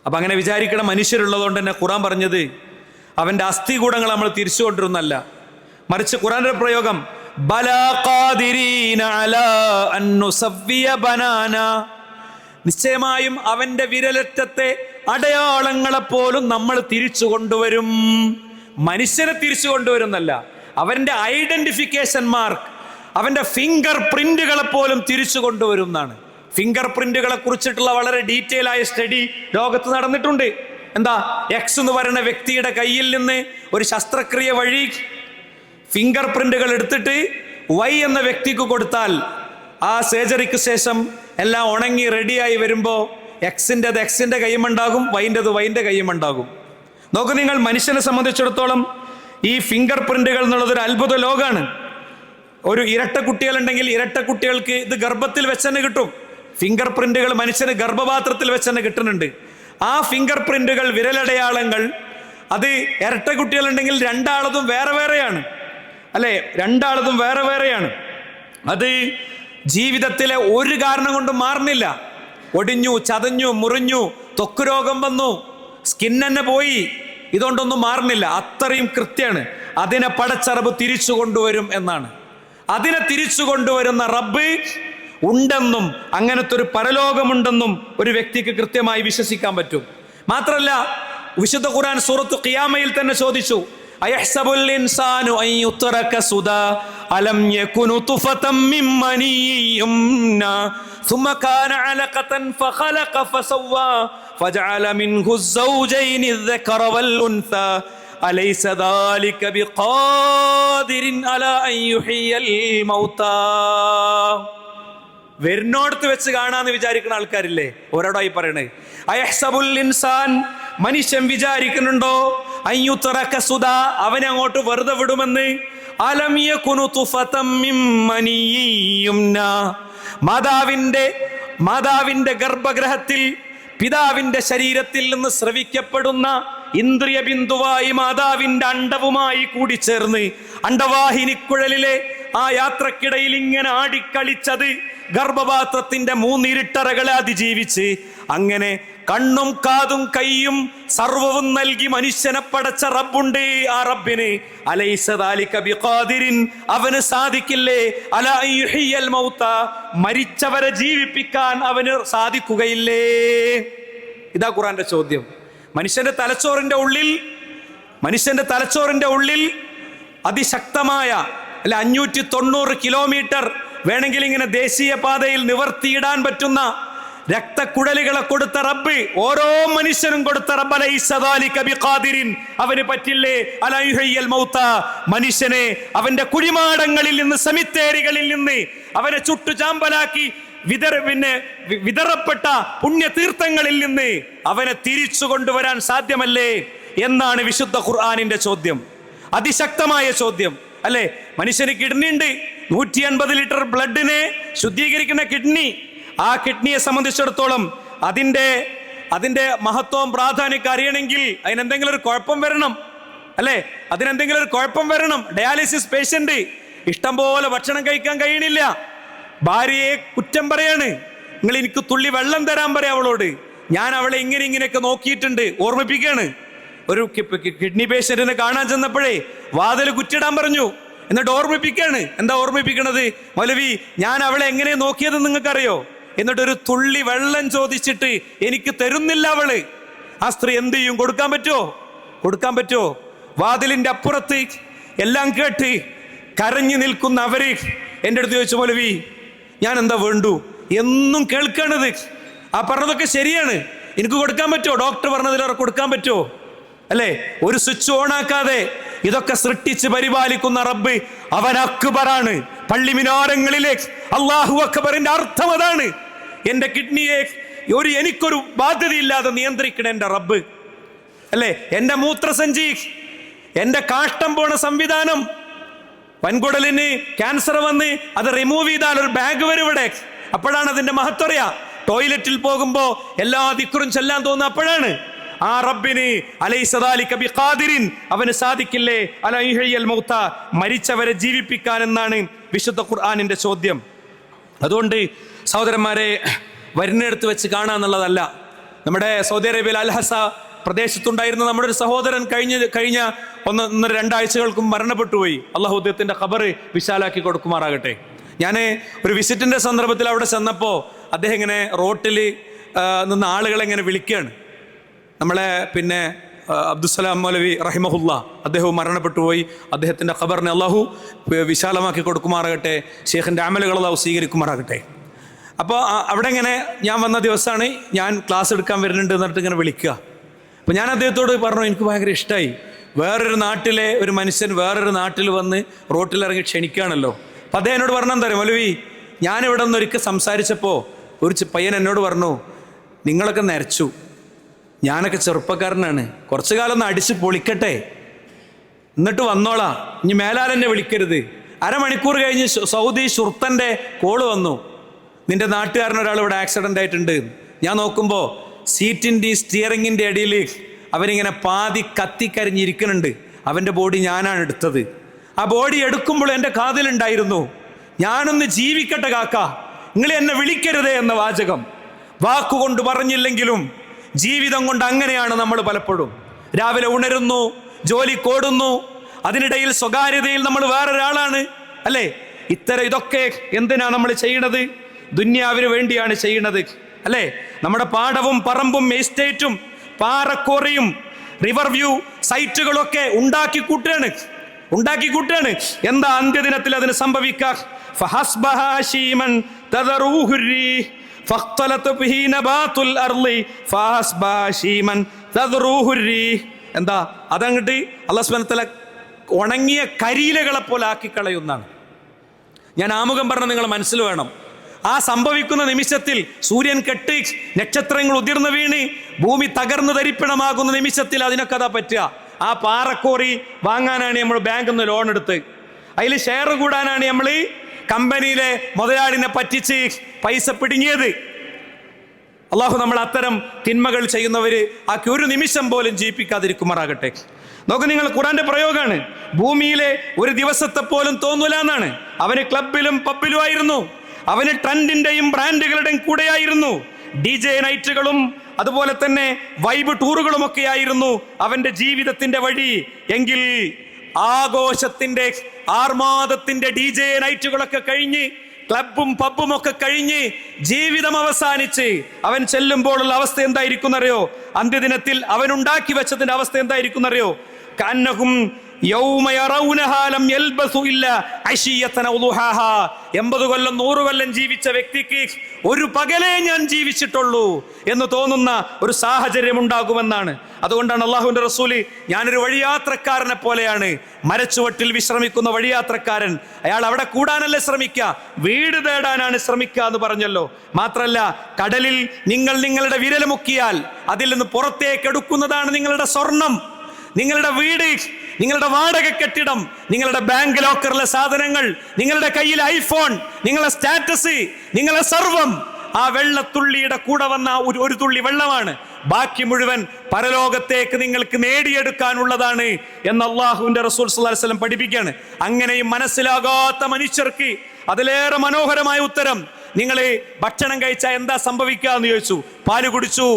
അപ്പൊ അങ്ങനെ വിചാരിക്കണം മനുഷ്യരുള്ളതുകൊണ്ട് തന്നെ ഖുർആൻ പറഞ്ഞത് അവന്റെ അസ്ഥികൂടങ്ങൾ നമ്മൾ തിരിച്ചു കൊണ്ടിരുന്നല്ല, മറിച്ച് ഖുർആന്റെ പ്രയോഗം ബലാ ഖാദിരീന അലാ അൻ നുസവ്വിയ ബനാന, നിശ്ചയമായും അവന്റെ വിരലറ്റത്തെ അടയാളങ്ങളെപ്പോലും നമ്മൾ തിരിച്ചു കൊണ്ടുവരും. മനുഷ്യനെ തിരിച്ചു കൊണ്ടുവരുന്നല്ല, അവന്റെ ഐഡന്റിഫിക്കേഷൻ മാർക്ക്, അവന്റെ ഫിംഗർ പ്രിന്റുകളെ പോലും തിരിച്ചു കൊണ്ടുവരും എന്നാണ്. ഫിംഗർ പ്രിന്റുകളെ കുറിച്ചിട്ടുള്ള വളരെ ഡീറ്റെയിൽ ആയ സ്റ്റഡി ലോകത്ത് നടന്നിട്ടുണ്ട്. എന്താ, എക്സ് എന്ന് പറയുന്ന വ്യക്തിയുടെ കയ്യിൽ നിന്ന് ഒരു ശസ്ത്രക്രിയ വഴി ഫിംഗർ പ്രിന്റുകൾ എടുത്തിട്ട് വൈ എന്ന വ്യക്തിക്ക് കൊടുത്താൽ ആ സർജറിക്ക് ശേഷം എല്ലാം ഉണങ്ങി റെഡിയായി വരുമ്പോൾ എക്സിന്റെ കൈയുമുണ്ടാകും, വൈൻ്റെ കൈയുമുണ്ടാകും. നോക്കൂ നിങ്ങൾ, മനുഷ്യനെ സംബന്ധിച്ചിടത്തോളം ഈ ഫിംഗർ പ്രിന്റുകൾ എന്നുള്ളത് ഒരു അത്ഭുത ലോകമാണ്. ഒരു ഇരട്ട കുട്ടികളുണ്ടെങ്കിൽ ഇരട്ട കുട്ടികൾക്ക് ഇത് ഗർഭത്തിൽ വെച്ച് തന്നെ കിട്ടും. ഫിംഗർ പ്രിന്റുകൾ മനുഷ്യന് ഗർഭപാത്രത്തിൽ വെച്ച് തന്നെ കിട്ടുന്നുണ്ട്. ആ ഫിംഗർ പ്രിന്റുകൾ, വിരലടയാളങ്ങൾ, അത് ഇരട്ട കുട്ടികളുണ്ടെങ്കിൽ രണ്ടാളതും വേറെ വേറെയാണ്, അല്ലെ? രണ്ടാളതും വേറെ വേറെയാണ്. അത് ജീവിതത്തിലെ ഒരു കാരണം കൊണ്ടും മാറുന്നില്ല. ഒടിഞ്ഞു, ചതഞ്ഞു, മുറിഞ്ഞു, ത്വക്ക് രോഗം വന്നു, സ്കിൻ തന്നെ പോയി, ഇതുകൊണ്ടൊന്നും മാറുന്നില്ല. അത്രയും കൃത്യമാണ്. അതിനെ പടച്ച റബ്ബ് തിരിച്ചു കൊണ്ടുവരും എന്നാണ്. അതിനെ തിരിച്ചു കൊണ്ടുവരുന്ന റബ്ബ് ഉണ്ടെന്നും അങ്ങനത്തെ ഒരു പരലോകമുണ്ടെന്നും ഒരു വ്യക്തിക്ക് കൃത്യമായി വിശ്വസിക്കാൻ പറ്റും. മാത്രല്ല, വിശുദ്ധ ഖുർആൻ സൂറത്തു ഖിയാമയിൽ തന്നെ ചോദിച്ചു, അയഹ്സബുൽ ഇൻസാനു അൻ യുത്രക സുദാ അലം യകുനു തുഫതം മിൻ മനിയ്യിൻ ثم كان علقة فخلق فسوى فجعل منه الزوجين الذكر والأنثى أليس ذلك بقادر على أن يحيي الموتى. വരുന്നോടത്ത് വെച്ച് കാണാന്ന് വിചാരിക്കുന്ന ആൾക്കാരില്ലേ, ഒരാടായി പറയണേ. അയഹ്സബുൽ ഇൻസാൻ, മനുഷ്യൻ വിചാരിക്കുന്നുണ്ടോ, അയ്യുത്രക സുദാ, അവനെ അങ്ങോട്ട് വെറുതെ വിടുമെന്ന്. അലം യകുനു തുഫതം മിൻ മനിയ്യിൻ, മാതാവിന്റെ ഗർഭഗ്രഹത്തിൽ പിതാവിന്റെ ശരീരത്തിൽ നിന്ന് സ്രവിക്കപ്പെടുന്ന ഇന്ദ്രിയ ബിന്ദുവായി മാതാവിന്റെ അണ്ടവുമായി കൂടിച്ചേർന്ന് അണ്ടവാഹിനിക്കുഴലിലെ ആ യാത്രക്കിടയിൽ ഇങ്ങനെ ആടിക്കളിച്ചത് ഗർഭപാത്രത്തിന്റെ 3 ഇരുട്ടറകളെ അതിജീവിച്ച് അങ്ങനെ കണ്ണും കാതും കൈയും സർവവും നൽകി മനുഷ്യനെ പടച്ച റബ്ബുണ്ട്. ആ റബ്ബിന് അലൈസ ദാലിക ബിഖാദിരിൻ, അവന് സാധിക്കില്ലേ, അലാ യുഹിയൽ മൗത, മരിച്ചവരെ ജീവിപ്പിക്കാൻ അവന് സാധിക്കുകയില്ലേ? ഇതാ ഖുർആന്റെ ചോദ്യം. മനുഷ്യന്റെ തലച്ചോറിന്റെ ഉള്ളിൽ അതിശക്തമായ 590 കിലോമീറ്റർ വേണമെങ്കിൽ ഇങ്ങനെ ദേശീയ പാതയിൽ നിവർത്തിയിടാൻ പറ്റുന്ന രക്തക്കുഴലുകളെ കൊടുത്ത റബ്ബ്, ഓരോ മനുഷ്യനും കൊടുത്ത റബ്ബ്, അലൈസ ദാലിക ബിഖാദിരിൻ, അവന് പറ്റില്ലേ, അലാ യുഹിയൽ മൗത, മനുഷ്യനെ അവന്റെ കുഴിമാടങ്ങളിൽ നിന്ന്, സെമിത്തേരികളിൽ നിന്ന്, അവനെ ചുട്ടുചാമ്പലാക്കി വിതറപ്പെട്ട പുണ്യതീർത്ഥങ്ങളിൽ നിന്ന് അവനെ തിരിച്ചു കൊണ്ടുവരാൻ സാധ്യമല്ലേ എന്നാണ് വിശുദ്ധ ഖുർആനിന്റെ ചോദ്യം. അതിശക്തമായ ചോദ്യം, അല്ലെ? മനുഷ്യന് കിഡ്നി ഉണ്ട്, 150 ലിറ്റർ ബ്ലഡിനെ ശുദ്ധീകരിക്കുന്ന കിഡ്നി. ആ കിഡ്നിയെ സംബന്ധിച്ചിടത്തോളം അതിന്റെ മഹത്വവും പ്രാധാന്യമൊക്കെ അറിയണമെങ്കിൽ അതിനെന്തെങ്കിലും ഒരു കുഴപ്പം വരണം, അല്ലെ? അതിനെന്തെങ്കിലും ഒരു കുഴപ്പം വരണം. ഡയാലിസിസ് പേഷ്യന്റ് ഇഷ്ടം പോലെ ഭക്ഷണം കഴിക്കാൻ കഴിയണില്ല, ഭാര്യയെ കുറ്റം പറയാണ്, നിങ്ങൾ എനിക്ക് തുള്ളി വെള്ളം തരാൻ പറയാം അവളോട്. ഞാൻ അവളെ ഇങ്ങനെയൊക്കെ നോക്കിയിട്ടുണ്ട്, ഓർമ്മിപ്പിക്കുകയാണ്. ഒരു കിഡ്നി പേഷ്യന്റിനെ കാണാൻ ചെന്നപ്പോഴേ വാതിൽ കുറ്റിടാൻ പറഞ്ഞു, എന്നിട്ട് ഓർമ്മിപ്പിക്കുകയാണ്. എന്താ ഓർമ്മിപ്പിക്കണത്? മൗലവി, ഞാൻ അവളെ എങ്ങനെ നോക്കിയത് നിങ്ങൾക്കറിയോ? എന്നിട്ട് ഒരു തുള്ളി വെള്ളം ചോദിച്ചിട്ട് എനിക്ക് തരുന്നില്ല അവള്. ആ സ്ത്രീ എന്ത് ചെയ്യും? കൊടുക്കാൻ പറ്റുമോ? വാതിലിന്റെ അപ്പുറത്ത് എല്ലാം കേട്ട് കരഞ്ഞു നിൽക്കുന്ന അവര് എൻ്റെ അടുത്ത് ചോദിച്ചു, മൗലവി, ഞാൻ എന്താ വേണ്ടു എന്നും കേൾക്കണത്. ആ പറഞ്ഞതൊക്കെ ശരിയാണ്. എനിക്ക് കൊടുക്കാൻ പറ്റുമോ? ഡോക്ടർ പറഞ്ഞതിലേറെ കൊടുക്കാൻ പറ്റുമോ? അല്ലേ? ഒരു സ്വിച്ച് ഓൺ ആക്കാതെ ഇതൊക്കെ സൃഷ്ടിച്ച് പരിപാലിക്കുന്ന റബ്ബ് അവൻ അക്ബറാണ്. പള്ളി മിനാരങ്ങളിലെ അല്ലാഹു അക്ബറിന്റെ അർത്ഥം അതാണ്. എന്റെ കിഡ്നിയെ എനിക്കൊരു ബാധ്യതയില്ലാതെ നിയന്ത്രിക്കണ എന്റെ റബ്ബ് അല്ലേ? എന്റെ മൂത്രസഞ്ചി, എന്റെ കാഷ്ടം പോണ സംവിധാനം, വൻകുടലിന് ക്യാൻസർ വന്ന് അത് റിമൂവ് ചെയ്താൽ ഒരു ബാഗ് വരും ഇവിടെ. അപ്പോഴാണ് അതിന്റെ മഹത്വം അറിയാ. ടോയ്ലറ്റിൽ പോകുമ്പോ എല്ലാ ദിക്റും ചെല്ലാൻ തോന്നുന്ന അപ്പോഴാണ്. ആ റബ്ബിന് അലൈസ ദാലിക ബിഖാദിരിൻ, അവന് സാധിക്കില്ലേ അലാ യുഹ്യിൽ മൗത, മരിച്ചവരെ ജീവിപ്പിക്കാൻ എന്നാണ് വിശുദ്ധ ഖുർആനിന്റെ ചോദ്യം. അതുകൊണ്ട് സഹോദരന്മാരെ, വരുന്നിടത്ത് വെച്ച് കാണാന്നുള്ളതല്ല. നമ്മുടെ സൗദി അറേബ്യയിൽ അൽഹസ പ്രദേശത്തുണ്ടായിരുന്ന നമ്മുടെ ഒരു സഹോദരൻ കഴിഞ്ഞ 1-2 ആഴ്ചകൾക്കും മരണപ്പെട്ടു പോയി. അള്ളാഹു അദ്ദേഹത്തിന്റെ ഖബർ വിശാലാക്കി കൊടുക്കുമാറാകട്ടെ. ഞാൻ ഒരു വിസിറ്റിന്റെ സന്ദർഭത്തിൽ അവിടെ ചെന്നപ്പോൾ അദ്ദേഹം ഇങ്ങനെ റോട്ടിൽ നിന്ന് ആളുകളെ ഇങ്ങനെ വിളിക്കുകയാണ്. നമ്മളെ അബ്ദുസ്സലാം മൗലവി റഹിമഹുല്ല, അദ്ദേഹവും മരണപ്പെട്ടു പോയി. അദ്ദേഹത്തിന്റെ ഖബറിനെ അള്ളാഹു വിശാലമാക്കി കൊടുക്കുമാറാകട്ടെ. ഷെയ്ഖിന്റെ അമലുകൾ അള്ളാഹു സ്വീകരിക്കുമാറാകട്ടെ. അപ്പോൾ അവിടെ ഇങ്ങനെ ഞാൻ വന്ന ദിവസമാണ്, ഞാൻ ക്ലാസ് എടുക്കാൻ വരുന്നുണ്ട് എന്നിട്ട് ഇങ്ങനെ വിളിക്കുക. അപ്പോൾ ഞാൻ അദ്ദേഹത്തോട് പറഞ്ഞു, എനിക്ക് ഭയങ്കര ഇഷ്ടമായി. വേറൊരു നാട്ടിലെ ഒരു മനുഷ്യൻ വേറൊരു നാട്ടിൽ വന്ന് റോട്ടിലിറങ്ങി ക്ഷണിക്കുകയാണല്ലോ. അപ്പം അദ്ദേഹം എന്നോട് പറഞ്ഞെന്താ അറിയാം, മൗലവി, ഞാനിവിടെ നിന്ന് ഒരിക്കൽ സംസാരിച്ചപ്പോൾ ഒരു പയ്യൻ എന്നോട് പറഞ്ഞു, നിങ്ങളൊക്കെ നരച്ചു, ഞാനൊക്കെ ചെറുപ്പക്കാരനാണ്, കുറച്ചു കാലം ഒന്ന് അടിച്ച് പൊളിക്കട്ടെ, എന്നിട്ട് വന്നോളാം, ഇനി മേലാലെന്നെ വിളിക്കരുത്. അരമണിക്കൂർ കഴിഞ്ഞ് സൗദി ഷുർത്തൻ്റെ കോള് വന്നു, നിന്റെ നാട്ടുകാരനൊരാൾ ഇവിടെ ആക്സിഡൻ്റ് ആയിട്ടുണ്ട്. ഞാൻ നോക്കുമ്പോൾ സീറ്റിൻ്റെ സ്റ്റിയറിങ്ങിൻ്റെ അടിയിൽ അവനിങ്ങനെ പാതി കത്തിക്കരിഞ്ഞിരിക്കുന്നുണ്ട്. അവൻ്റെ ബോഡി ഞാനാണ് എടുത്തത്. ആ ബോഡി എടുക്കുമ്പോൾ എൻ്റെ കാതിലുണ്ടായിരുന്നു, ഞാനൊന്ന് ജീവിക്കട്ടെ കാക്ക, നിങ്ങൾ എന്നെ വിളിക്കരുതേ എന്ന വാചകം. വാക്കുകൊണ്ട് പറഞ്ഞില്ലെങ്കിലും ജീവിതം കൊണ്ട് അങ്ങനെയാണ് നമ്മൾ പലപ്പോഴും. രാവിലെ ഉണരുന്നു, ജോലിക്കോടുന്നു, അതിനിടയിൽ സ്വകാര്യതയിൽ നമ്മൾ വേറൊരാളാണ് അല്ലേ? ഇതൊക്കെ എന്തിനാ നമ്മൾ ചെയ്യണത്? ദുന്യാവിന് വേണ്ടിയാണ് ചെയ്യണത് അല്ലേ? നമ്മുടെ പാടവും പറമ്പും എസ്റ്റേറ്റും പാറക്കോറിയും റിവർ വ്യൂ സൈറ്റുകളൊക്കെ ഉണ്ടാക്കി കൂട്ടുകയാണ്. എന്താ അന്ത്യദിനത്തിൽ അതിന് സംഭവിക്കുക? എന്താ അതങ്ങട്ട് അല്ലാഹു സുബ്ഹാനഹു വ തആല ഉണങ്ങിയ കരിയിലകളെ പോലെ ആക്കിക്കളയുന്നതാണ്. ഞാൻ ആമുഖം പറഞ്ഞ നിങ്ങൾ മനസ്സിൽ വേണം. ആ സംഭവിക്കുന്ന നിമിഷത്തിൽ സൂര്യൻ കെട്ടി നക്ഷത്രങ്ങൾ ഉതിർന്നു വീണ് ഭൂമി തകർന്നു തരിപ്പണമാകുന്ന നിമിഷത്തിൽ അതിനൊക്കെ അതാ പറ്റുക. ആ പാറക്കോറി വാങ്ങാനാണ് നമ്മൾ ബാങ്കിൽ നിന്ന് ലോൺ എടുത്ത്, അതിൽ ഷെയർ കൂടാനാണ് നമ്മൾ കമ്പനിയിലെ മുതലാളിനെ പറ്റിച്ച് പൈസ പിടുങ്ങിയത്. അള്ളാഹു നമ്മൾ അത്തരം തിന്മകൾ ചെയ്യുന്നവര് ആക്കി ഒരു നിമിഷം പോലും ജീവിപ്പിക്കാതിരിക്കുമാറാകട്ടെ. നോക്കൂ, നിങ്ങൾ ഖുർആന്റെ പ്രയോഗമാണ്. ഭൂമിയിലെ ഒരു ദിവസത്തെ പോലും തോന്നൂല എന്നാണ്. അവന് ക്ലബിലും പബ്ബിലും ആയിരുന്നു, അവന് ട്രെൻഡിന്റെയും ബ്രാൻഡുകളുടെയും കൂടെയായിരുന്നു, DJ നൈറ്റുകളും അതുപോലെ തന്നെ വൈബ് ടൂറുകളും ഒക്കെ ആയിരുന്നു അവന്റെ ജീവിതത്തിന്റെ വഴി. എങ്കിൽ ആഘോഷത്തിന്റെ ആർമാദത്തിന്റെ DJ നൈറ്റുകളൊക്കെ കഴിഞ്ഞ് ക്ലബും പബ്ബും ഒക്കെ കഴിഞ്ഞ് ജീവിതം അവസാനിച്ച് അവൻ ചെല്ലുമ്പോഴുള്ള അവസ്ഥ എന്തായിരിക്കും അറിയോ? അന്ത്യദിനത്തിൽ അവൻ ഉണ്ടാക്കി വെച്ചതിന്റെ അവസ്ഥ എന്തായിരിക്കും അറിയോ? കന്നഹും 80 കൊല്ലം 100 കൊല്ലം ജീവിച്ച വ്യക്തിക്ക് ഒരു പകലേ ഞാൻ ജീവിച്ചിട്ടുള്ളൂ എന്ന് തോന്നുന്ന ഒരു സാഹചര്യം ഉണ്ടാകുമെന്നാണ്. അതുകൊണ്ടാണ് അള്ളാഹുവിന്റെ റസൂല്, ഞാനൊരു വഴിയാത്രക്കാരനെ പോലെയാണ്. മരച്ചുവട്ടിൽ വിശ്രമിക്കുന്ന വഴിയാത്രക്കാരൻ, അയാൾ അവിടെ കൂടാനല്ലേ ശ്രമിക്കുക, വീട് തേടാനാണ് ശ്രമിക്കുക എന്ന് പറഞ്ഞല്ലോ. മാത്രല്ല, കടലിൽ നിങ്ങൾ നിങ്ങളുടെ വിരൽ മുക്കിയാൽ അതിൽ നിന്ന് പുറത്തേക്ക് എടുക്കുന്നതാണ് നിങ്ങളുടെ സ്വർണം, നിങ്ങളുടെ വീട്, നിങ്ങളുടെ വാടക കെട്ടിടം, നിങ്ങളുടെ ബാങ്ക് ലോക്കറിലെ സാധനങ്ങൾ, നിങ്ങളുടെ കയ്യിൽ ഐഫോൺ, നിങ്ങളുടെ സ്റ്റാറ്റസ്, നിങ്ങളുടെ സർവം ആ വെള്ളത്തുള്ളിയുടെ കൂടെ വന്ന ഒരു തുള്ളി വെള്ളമാണ്. ബാക്കി മുഴുവൻ പരലോകത്തേക്ക് നിങ്ങൾക്ക് നേടിയെടുക്കാനുള്ളതാണ് എന്ന് അള്ളാഹുവിന്റെ റസൂൽ സ്വല്ലല്ലാഹു അലൈഹി വസല്ലം പഠിപ്പിക്കുകയാണ്. അങ്ങനെയും മനസ്സിലാകാത്ത മനുഷ്യർക്ക് അതിലേറെ മനോഹരമായ ഉത്തരം, നിങ്ങൾ ഭക്ഷണം കഴിച്ചാൽ എന്താ സംഭവിക്കുക എന്ന് ചോദിച്ചു. പാല് കുടിച്ചു,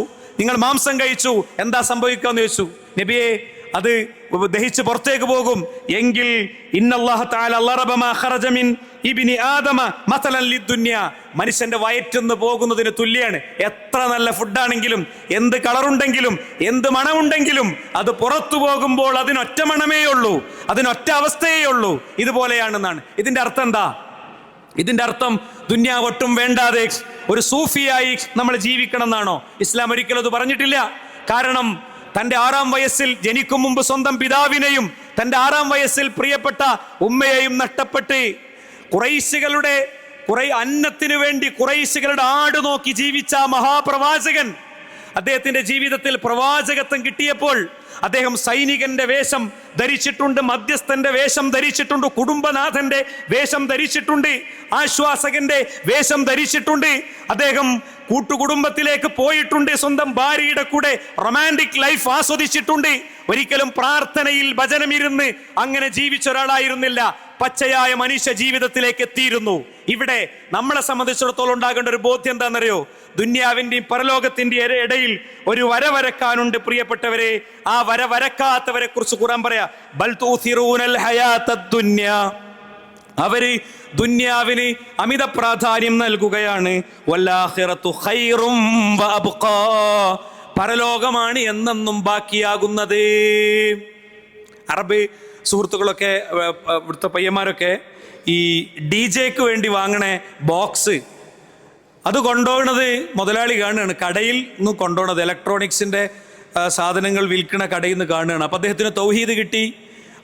നിങ്ങൾ മാംസം കഴിച്ചു, എന്താ സംഭവിക്കുക എന്ന് ചോദിച്ചു. നബിയെ, അത് ദഹിച്ച് പുറത്തേക്ക് പോകും. എങ്കിൽ ഇന്നല്ലാഹു തആല ലറബ മാ ഖറജ മിൻ ഇബ്നി ആദമ മസലൻ ലിദ്ദുനിയ, മനുഷ്യന്റെ വയറ്റിന്ന് പോകുന്നതിന് തുല്യാണ്. എത്ര നല്ല ഫുഡാണെങ്കിലും, എന്ത് കളറുണ്ടെങ്കിലും, എന്ത് മണമുണ്ടെങ്കിലും, അത് പുറത്തു പോകുമ്പോൾ അതിനൊറ്റ മണമേ ഉള്ളൂ, അതിനൊറ്റ അവസ്ഥയേ ഉള്ളൂ. ഇതുപോലെയാണെന്നാണ് ഇതിന്റെ അർത്ഥം. എന്താ ഇതിന്റെ അർത്ഥം ദുന്യാവ് ഒട്ടും വേണ്ടാതെ ഒരു സൂഫിയായി നമ്മൾ ജീവിക്കണം എന്നാണോ? ഇസ്ലാം ഒരിക്കലും അത് പറഞ്ഞിട്ടില്ല. കാരണം തൻ്റെ 6-ാം വയസ്സിൽ ജനിക്കും മുമ്പ് സ്വന്തം പിതാവിനെയും തൻ്റെ 6-ാം വയസ്സിൽ പ്രിയപ്പെട്ട ഉമ്മയെയും നഷ്ടപ്പെട്ട് ഖുറൈശികളുടെ അന്നത്തിനു വേണ്ടി ഖുറൈശികളുടെ ആട് നോക്കി ജീവിച്ച മഹാപ്രവാചകൻ, അദ്ദേഹത്തിന്റെ ജീവിതത്തിൽ പ്രവാചകത്വം കിട്ടിയപ്പോൾ അദ്ദേഹം സൈനികന്റെ വേഷം ധരിച്ചിട്ടുണ്ട്, മധ്യസ്ഥന്റെ വേഷം ധരിച്ചിട്ടുണ്ട്, കുടുംബനാഥന്റെ വേഷം ധരിച്ചിട്ടുണ്ട്, ആശ്വാസകന്റെ വേഷം ധരിച്ചിട്ടുണ്ട്. അദ്ദേഹം കൂട്ടുകുടുംബത്തിലേക്ക് പോയിട്ടുണ്ട്, സ്വന്തം ഭാര്യയുടെ കൂടെ റൊമാൻറ്റിക് ലൈഫ് ആസ്വദിച്ചിട്ടുണ്ട്. ഒരിക്കലും പ്രാർത്ഥനയിൽ ഭജനമിരുന്ന് അങ്ങനെ ജീവിച്ച ഒരാളായിരുന്നില്ല. പച്ചയായ മനുഷ്യ ജീവിതത്തിലേക്ക് എത്തിയിരുന്നു. ഇവിടെ നമ്മളെ സംബന്ധിച്ചിടത്തോളം ഉണ്ടാകേണ്ട ഒരു ബോധ്യം എന്താണെന്നറിയോ? ദുന്യാവിന്റെയും പരലോകത്തിന്റെയും ഇടയിൽ ഒരു വര വരക്കാനുണ്ട് പ്രിയപ്പെട്ടവരെ. ആ വര വരക്കാത്തവരെ കുറിച്ച് ഖുർആൻ പറയാ, ബൽ തൂസിറൂനൽ ഹയാത്തദ് ദുന്യാ, അവര് ദുന്യാവിന് അമിത പ്രാധാന്യം നൽകുകയാണ്. വല്ലാഖിറത്തു ഖൈറും വഅബ്ഖാ, പരലോകമാണ് എന്നെന്നും ബാക്കിയാകുന്നത്. അറബ് സുഹൃത്തുക്കളൊക്കെ ഇവിടുത്തെ പയ്യന്മാരൊക്കെ ഈ DJ-ക്ക് വേണ്ടി വാങ്ങണ ബോക്സ് അത് കൊണ്ടുപോകുന്നത് മുതലാളി കാണുകയാണ്, കടയിൽ നിന്ന് കൊണ്ടുപോകണത്, ഇലക്ട്രോണിക്സിന്റെ സാധനങ്ങൾ വിൽക്കണ കടയിൽ നിന്ന് കാണുകയാണ്. അപ്പം അദ്ദേഹത്തിന് തൗഹീദ് കിട്ടി,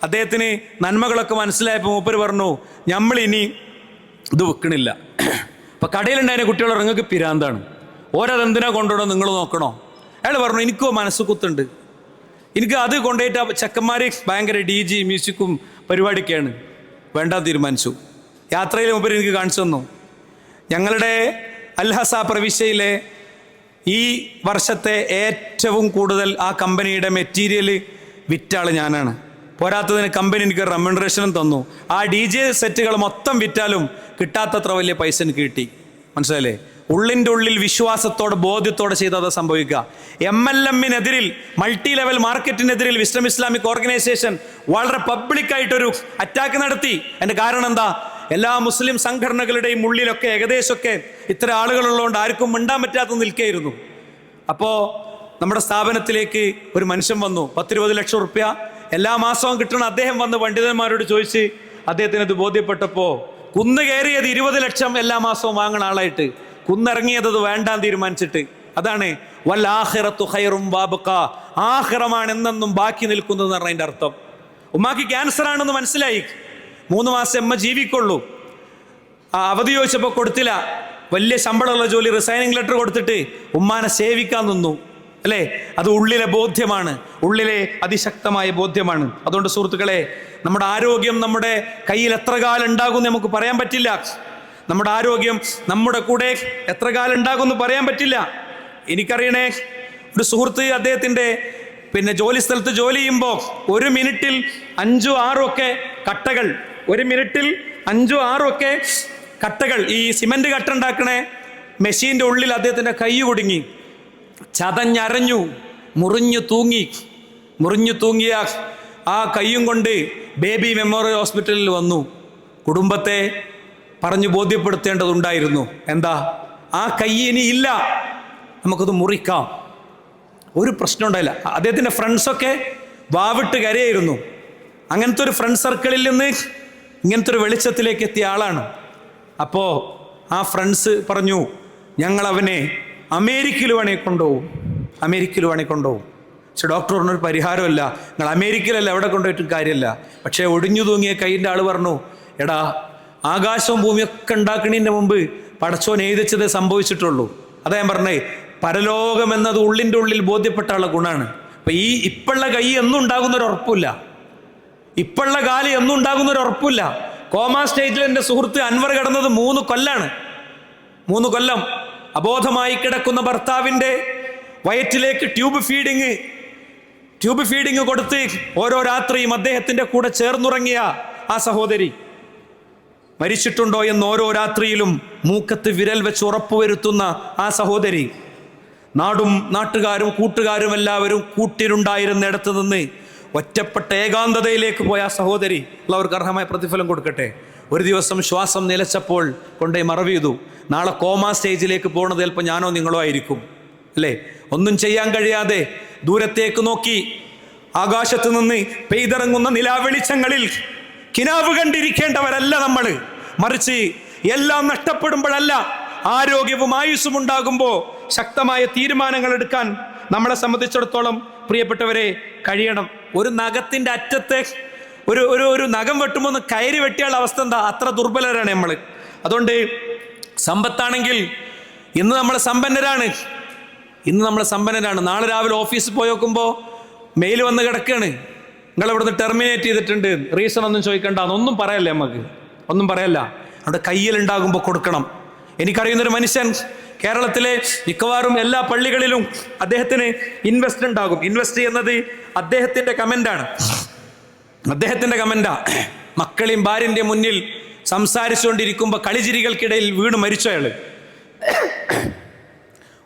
അദ്ദേഹത്തിന് നന്മകളൊക്കെ മനസ്സിലായപ്പോൾ മൂപ്പര് പറഞ്ഞു, നമ്മളിനി ഇത് വെക്കണില്ല. അപ്പം കടയിലുണ്ടായ കുട്ടികൾ നിങ്ങൾക്ക് പിരാന്താണ്, ഓരതെന്തിനാ കൊണ്ടുപോകണോ നിങ്ങൾ നോക്കണോ? അയാൾ പറഞ്ഞു, എനിക്കോ മനസ്സ് കുത്തുണ്ട്, എനിക്ക് അത് കൊണ്ടുപോയിട്ട് ചെക്കന്മാർ ഭയങ്കര DJ മ്യൂസിക്കും പരിപാടിയൊക്കെയാണ്, വേണ്ടാൻ തീരുമാനിച്ചു. യാത്രയിൽ മുമ്പ് എനിക്ക് കാണിച്ചു തന്നു. ഞങ്ങളുടെ അൽഹസ പ്രവിശ്യയിലെ ഈ വർഷത്തെ ഏറ്റവും കൂടുതൽ ആ കമ്പനിയുടെ മെറ്റീരിയൽ വിറ്റാള് ഞാനാണ്. പോരാത്തതിന് കമ്പനി എനിക്ക് റെമ്യൂണറേഷനും തന്നു. ആ DJ സെറ്റുകൾ മൊത്തം വിറ്റാലും കിട്ടാത്തത്ര വലിയ പൈസ എനിക്ക് കിട്ടി. മനസ്സിലായില്ലേ? ഉള്ളിൻ്റെ ഉള്ളിൽ വിശ്വാസത്തോടെ ബോധ്യത്തോടെ ചെയ്തത് സംഭവിക്കുക. MLM-നെതിരിൽ, മൾട്ടി ലെവൽ മാർക്കറ്റിനെതിരിൽ വിസ്ഡം ഇസ്ലാമിക് ഓർഗനൈസേഷൻ വളരെ പബ്ലിക്കായിട്ടൊരു അറ്റാക്ക് നടത്തി. അതിൻ്റെ കാരണം എന്താ? എല്ലാ മുസ്ലിം സംഘടനകളുടെയും ഉള്ളിലൊക്കെ ഏകദേശമൊക്കെ ഇത്ര ആളുകളുള്ളതുകൊണ്ട് ആർക്കും മിണ്ടാൻ പറ്റാത്ത നിൽക്കുകയായിരുന്നു. അപ്പോൾ നമ്മുടെ സ്ഥാപനത്തിലേക്ക് ഒരു മനുഷ്യൻ വന്നു, 10-20 ലക്ഷം റുപ്യ എല്ലാ മാസവും കിട്ടണം. അദ്ദേഹം വന്ന് പണ്ഡിതന്മാരോട് ചോദിച്ച് അദ്ദേഹത്തിന് ഇത് ബോധ്യപ്പെട്ടപ്പോൾ കുന്ന് കയറിയത് 20 ലക്ഷം എല്ലാ മാസവും വാങ്ങണ ആളായിട്ട് കുന്നിറങ്ങിയത് വേണ്ടാൻ തീരുമാനിച്ചിട്ട്. അതാണ് വല്ലാഖിറത്തു ഖൈറും വഅബ്ഖാ, ആഖിറമാണ് എന്നെന്നും ബാക്കി നിൽക്കുന്നത് എന്ന് പറഞ്ഞതിൻ്റെ അർത്ഥം. ഉമ്മാക്ക് ക്യാൻസർ ആണെന്ന് മനസ്സിലായി, 3 മാസം അമ്മ ജീവിക്കുള്ളൂ. അവധി ചോദിച്ചപ്പോൾ കൊടുത്തില്ല. വലിയ ശമ്പളമുള്ള ജോലി, റിസൈനിങ് ലെറ്റർ കൊടുത്തിട്ട് ഉമ്മാനെ സേവിക്കാൻ നിന്നു. അല്ലേ? അത് ഉള്ളിലെ ബോധ്യമാണ്, ഉള്ളിലെ അതിശക്തമായ ബോധ്യമാണ്. അതുകൊണ്ട് സുഹൃത്തുക്കളെ, നമ്മുടെ ആരോഗ്യം നമ്മുടെ കയ്യിൽ എത്ര കാലം ഉണ്ടാകും നമുക്ക് പറയാൻ പറ്റില്ല. നമ്മുടെ ആരോഗ്യം നമ്മുടെ കൂടെ എത്ര കാലം ഉണ്ടാകും എന്ന് പറയാൻ പറ്റില്ല. എനിക്കറിയണേ, ഒരു സുഹൃത്ത് അദ്ദേഹത്തിൻ്റെ ജോലി സ്ഥലത്ത് ജോലി ചെയ്യുമ്പോൾ 1 മിനിറ്റിൽ 5-6 ഒക്കെ കട്ടകൾ, 1 മിനിറ്റിൽ 5-6 ഒക്കെ കട്ടകൾ, ഈ സിമന്റ് കട്ട ഉണ്ടാക്കണേ മെഷീൻ്റെ ഉള്ളിൽ അദ്ദേഹത്തിൻ്റെ കൈ കുടുങ്ങി, ചതഞ്ഞരഞ്ഞു, മുറിഞ്ഞു തൂങ്ങിയ ആ കൈയും കൊണ്ട് ബേബി മെമ്മോറിയൽ ഹോസ്പിറ്റലിൽ വന്നു. കുടുംബത്തെ പറഞ്ഞു ബോധ്യപ്പെടുത്തേണ്ടതുണ്ടായിരുന്നു. എന്താ? ആ കൈ ഇനി ഇല്ല, നമുക്കത് മുറിക്കാം, ഒരു പ്രശ്നം ഉണ്ടായില്ല. അദ്ദേഹത്തിൻ്റെ ഫ്രണ്ട്സൊക്കെ വാവിട്ട് കരയായിരുന്നു. അങ്ങനത്തെ ഒരു ഫ്രണ്ട് സർക്കിളിൽ നിന്ന് ഇങ്ങനത്തെ ഒരു വെളിച്ചത്തിലേക്ക് എത്തിയ ആളാണ്. അപ്പോൾ ആ ഫ്രണ്ട്സ് പറഞ്ഞു, ഞങ്ങളവനെ അമേരിക്കയിൽ വേണമെങ്കിൽ കൊണ്ടുപോകും. പക്ഷെ ഡോക്ടർ പറഞ്ഞൊരു പരിഹാരമല്ല, നിങ്ങൾ അമേരിക്കയിലല്ല, എവിടെ കൊണ്ടുപോയിട്ടും കാര്യമല്ല. പക്ഷേ ഒടിഞ്ഞു തൂങ്ങിയ കൈയിൻ്റെ ആൾ പറഞ്ഞു, എടാ, ആകാശവും ഭൂമിയൊക്കെ ഉണ്ടാക്കണതിൻ്റെ മുമ്പ് പടച്ചോൻ എഴുതിച്ചതേ സംഭവിച്ചിട്ടുള്ളൂ. അതാ ഞാൻ പറഞ്ഞേ, പരലോകം എന്നത് ഉള്ളിൻ്റെ ഉള്ളിൽ ബോധ്യപ്പെട്ടുള്ള ഗുണമാണ്. അപ്പം ഈ ഇപ്പോഴുള്ള കൈ എന്നും ഉണ്ടാകുന്നൊരു ഉറപ്പില്ല, ഇപ്പോഴുള്ള കാലം എന്നും ഉണ്ടാകുന്നൊരു ഉറപ്പില്ല. കോമാ സ്റ്റേജിൽ എൻ്റെ സുഹൃത്ത് അൻവർ കിടന്നത് 3 കൊല്ലാണ്. 3 കൊല്ലം അബോധമായി കിടക്കുന്ന ഭർത്താവിൻ്റെ വയറ്റിലേക്ക് ട്യൂബ് ഫീഡിങ് കൊടുത്ത് ഓരോ രാത്രിയും അദ്ദേഹത്തിൻ്റെ കൂടെ ചേർന്നുറങ്ങിയ ആ സഹോദരി മരിച്ചിട്ടുണ്ടോ എന്ന് ഓരോ രാത്രിയിലും മൂക്കത്ത് വിരൽ വെച്ച് ഉറപ്പുവരുത്തുന്ന ആ സഹോദരി, നാടും നാട്ടുകാരും കൂട്ടുകാരും എല്ലാവരും കൂട്ടിനുണ്ടായിരുന്നിടത്ത് നിന്ന് ഒറ്റപ്പെട്ട ഏകാന്തതയിലേക്ക് പോയ ആ സഹോദരി, അവർക്ക് അർഹമായ പ്രതിഫലം കൊടുക്കട്ടെ. ഒരു ദിവസം ശ്വാസം നിലച്ചപ്പോൾ കൊണ്ടേ മറവ് ചെയ്തു. നാളെ കോമാ സ്റ്റേജിലേക്ക് പോകുന്നത് ചിലപ്പോൾ ഞാനോ നിങ്ങളോ ആയിരിക്കും. അല്ലേ? ഒന്നും ചെയ്യാൻ കഴിയാതെ ദൂരത്തേക്ക് നോക്കി ആകാശത്ത് നിന്ന് പെയ്തിറങ്ങുന്ന നിലാവെളിച്ചങ്ങളിൽ കിനാവ് കണ്ടിരിക്കേണ്ടവരല്ല നമ്മൾ, മറിച്ച് എല്ലാം നഷ്ടപ്പെടുമ്പോഴല്ല, ആരോഗ്യവും ആയുസ്സും ഉണ്ടാകുമ്പോൾ ശക്തമായ തീരുമാനങ്ങൾ എടുക്കാൻ നമ്മളെ സംബന്ധിച്ചിടത്തോളം പ്രിയപ്പെട്ടവരെ കഴിയണം. ഒരു നഖത്തിന്റെ അറ്റത്തെ ഒരു നഖം വെട്ടുമ്പോൾ ഒന്ന് കയറി വെട്ടിയുള്ള അവസ്ഥ എന്താ? അത്ര ദുർബലരാണ് നമ്മൾ. അതുകൊണ്ട് സമ്പത്താണെങ്കിൽ ഇന്ന് നമ്മൾ സമ്പന്നരാണ്. നാളെ രാവിലെ ഓഫീസിൽ പോയി നോക്കുമ്പോൾ മെയിൽ വന്ന് കിടക്കുകയാണ്, നിങ്ങൾ ഇവിടുന്ന് ടെർമിനേറ്റ് ചെയ്തിട്ടുണ്ട്, റീസൺ ഒന്നും ചോദിക്കണ്ട, ഒന്നും പറയല്ലേ, നമുക്ക് ഒന്നും പറയല്ല. അവിടെ കയ്യിലുണ്ടാകുമ്പോൾ കൊടുക്കണം. എനിക്കറിയുന്നൊരു മനുഷ്യൻ കേരളത്തിലെ മിക്കവാറും എല്ലാ പള്ളികളിലും അദ്ദേഹത്തിന് ഇൻവെസ്റ്റ് ഉണ്ടാകും. ഇൻവെസ്റ്റ് ചെയ്യുന്നത് അദ്ദേഹത്തിന്റെ കമന്റാ. മക്കളെയും ഭാര്യന്റെ മുന്നിൽ സംസാരിച്ചുകൊണ്ടിരിക്കുമ്പോൾ കളിചിരികൾക്കിടയിൽ വീണ് മരിച്ചു അയാള്.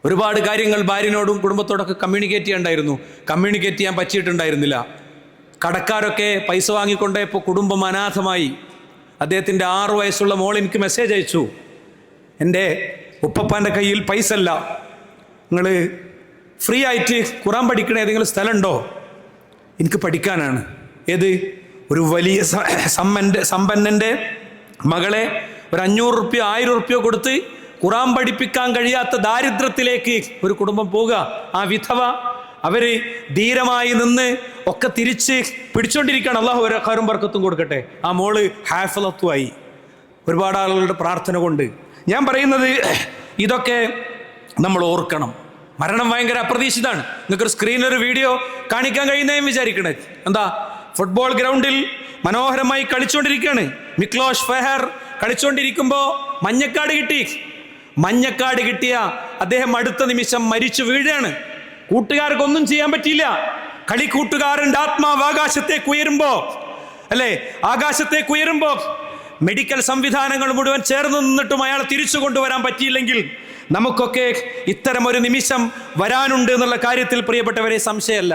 ഒരുപാട് കാര്യങ്ങൾ ഭാര്യനോടും കുടുംബത്തോടൊക്കെ കമ്മ്യൂണിക്കേറ്റ് ചെയ്യാൻ പറ്റിയിട്ടുണ്ടായിരുന്നില്ല. കടക്കാരൊക്കെ പൈസ വാങ്ങിക്കൊണ്ടപ്പോൾ കുടുംബം അനാഥമായി. അദ്ദേഹത്തിൻ്റെ 6 വയസ്സുള്ള മോൾ എനിക്ക് മെസ്സേജ് അയച്ചു, എൻ്റെ ഉപ്പപ്പാൻ്റെ കയ്യിൽ പൈസ അല്ല, നിങ്ങൾ ഫ്രീ ആയിട്ട് ഖുറാൻ പഠിക്കണ ഏതെങ്കിലും സ്ഥലമുണ്ടോ? എനിക്ക് പഠിക്കാനാണ്. ഏത്? ഒരു വലിയ സമ്പന്നൻ്റെ മകളെ ഒരു 500 റുപ്യ 1000 റുപ്യ കൊടുത്ത് ഖുറാൻ പഠിപ്പിക്കാൻ കഴിയാത്ത ദാരിദ്ര്യത്തിലേക്ക് ഒരു കുടുംബം പോവുക. ആ വിധവ അവര് ധീരമായി നിന്ന് ഒക്കെ തിരിച്ച് പിടിച്ചോണ്ടിരിക്കുകയാണ്. അള്ളാഹു ഒരു ഖൈറും ബർക്കത്തും കൊടുക്കട്ടെ. ആ മോള് ഹാഫിളത്തുമായി ഒരുപാട് ആളുകളുടെ പ്രാർത്ഥന കൊണ്ട്. ഞാൻ പറയുന്നത് ഇതൊക്കെ നമ്മൾ ഓർക്കണം. മരണം ഭയങ്കര അപ്രതീക്ഷിതമാണ്. നിങ്ങൾക്കൊരു സ്ക്രീനിലൊരു വീഡിയോ കാണിക്കാൻ കഴിയുന്നതും വിചാരിക്കണേ. എന്താ? ഫുട്ബോൾ ഗ്രൗണ്ടിൽ മനോഹരമായി കളിച്ചുകൊണ്ടിരിക്കുകയാണ്. മിക്ലോഷ് ഫെഹർ കളിച്ചുകൊണ്ടിരിക്കുമ്പോൾ മഞ്ഞക്കാട് കിട്ടിയ അദ്ദേഹം അടുത്ത നിമിഷം മരിച്ചു വീഴുകയാണ്. കൂട്ടുകാർക്കൊന്നും ചെയ്യാൻ പറ്റിയില്ല. കളിക്കൂട്ടുകാരൻ്റെ ആത്മാവ് ആകാശത്തേക്ക് ഉയരുമ്പോ മെഡിക്കൽ സംവിധാനങ്ങൾ മുഴുവൻ ചേർന്ന് നിന്നിട്ടും അയാളെ തിരിച്ചു കൊണ്ടുവരാൻ പറ്റിയില്ലെങ്കിൽ നമുക്കൊക്കെ ഇത്തരം ഒരു നിമിഷം വരാനുണ്ട് എന്നുള്ള കാര്യത്തിൽ പ്രിയപ്പെട്ടവരെ സംശയമല്ല.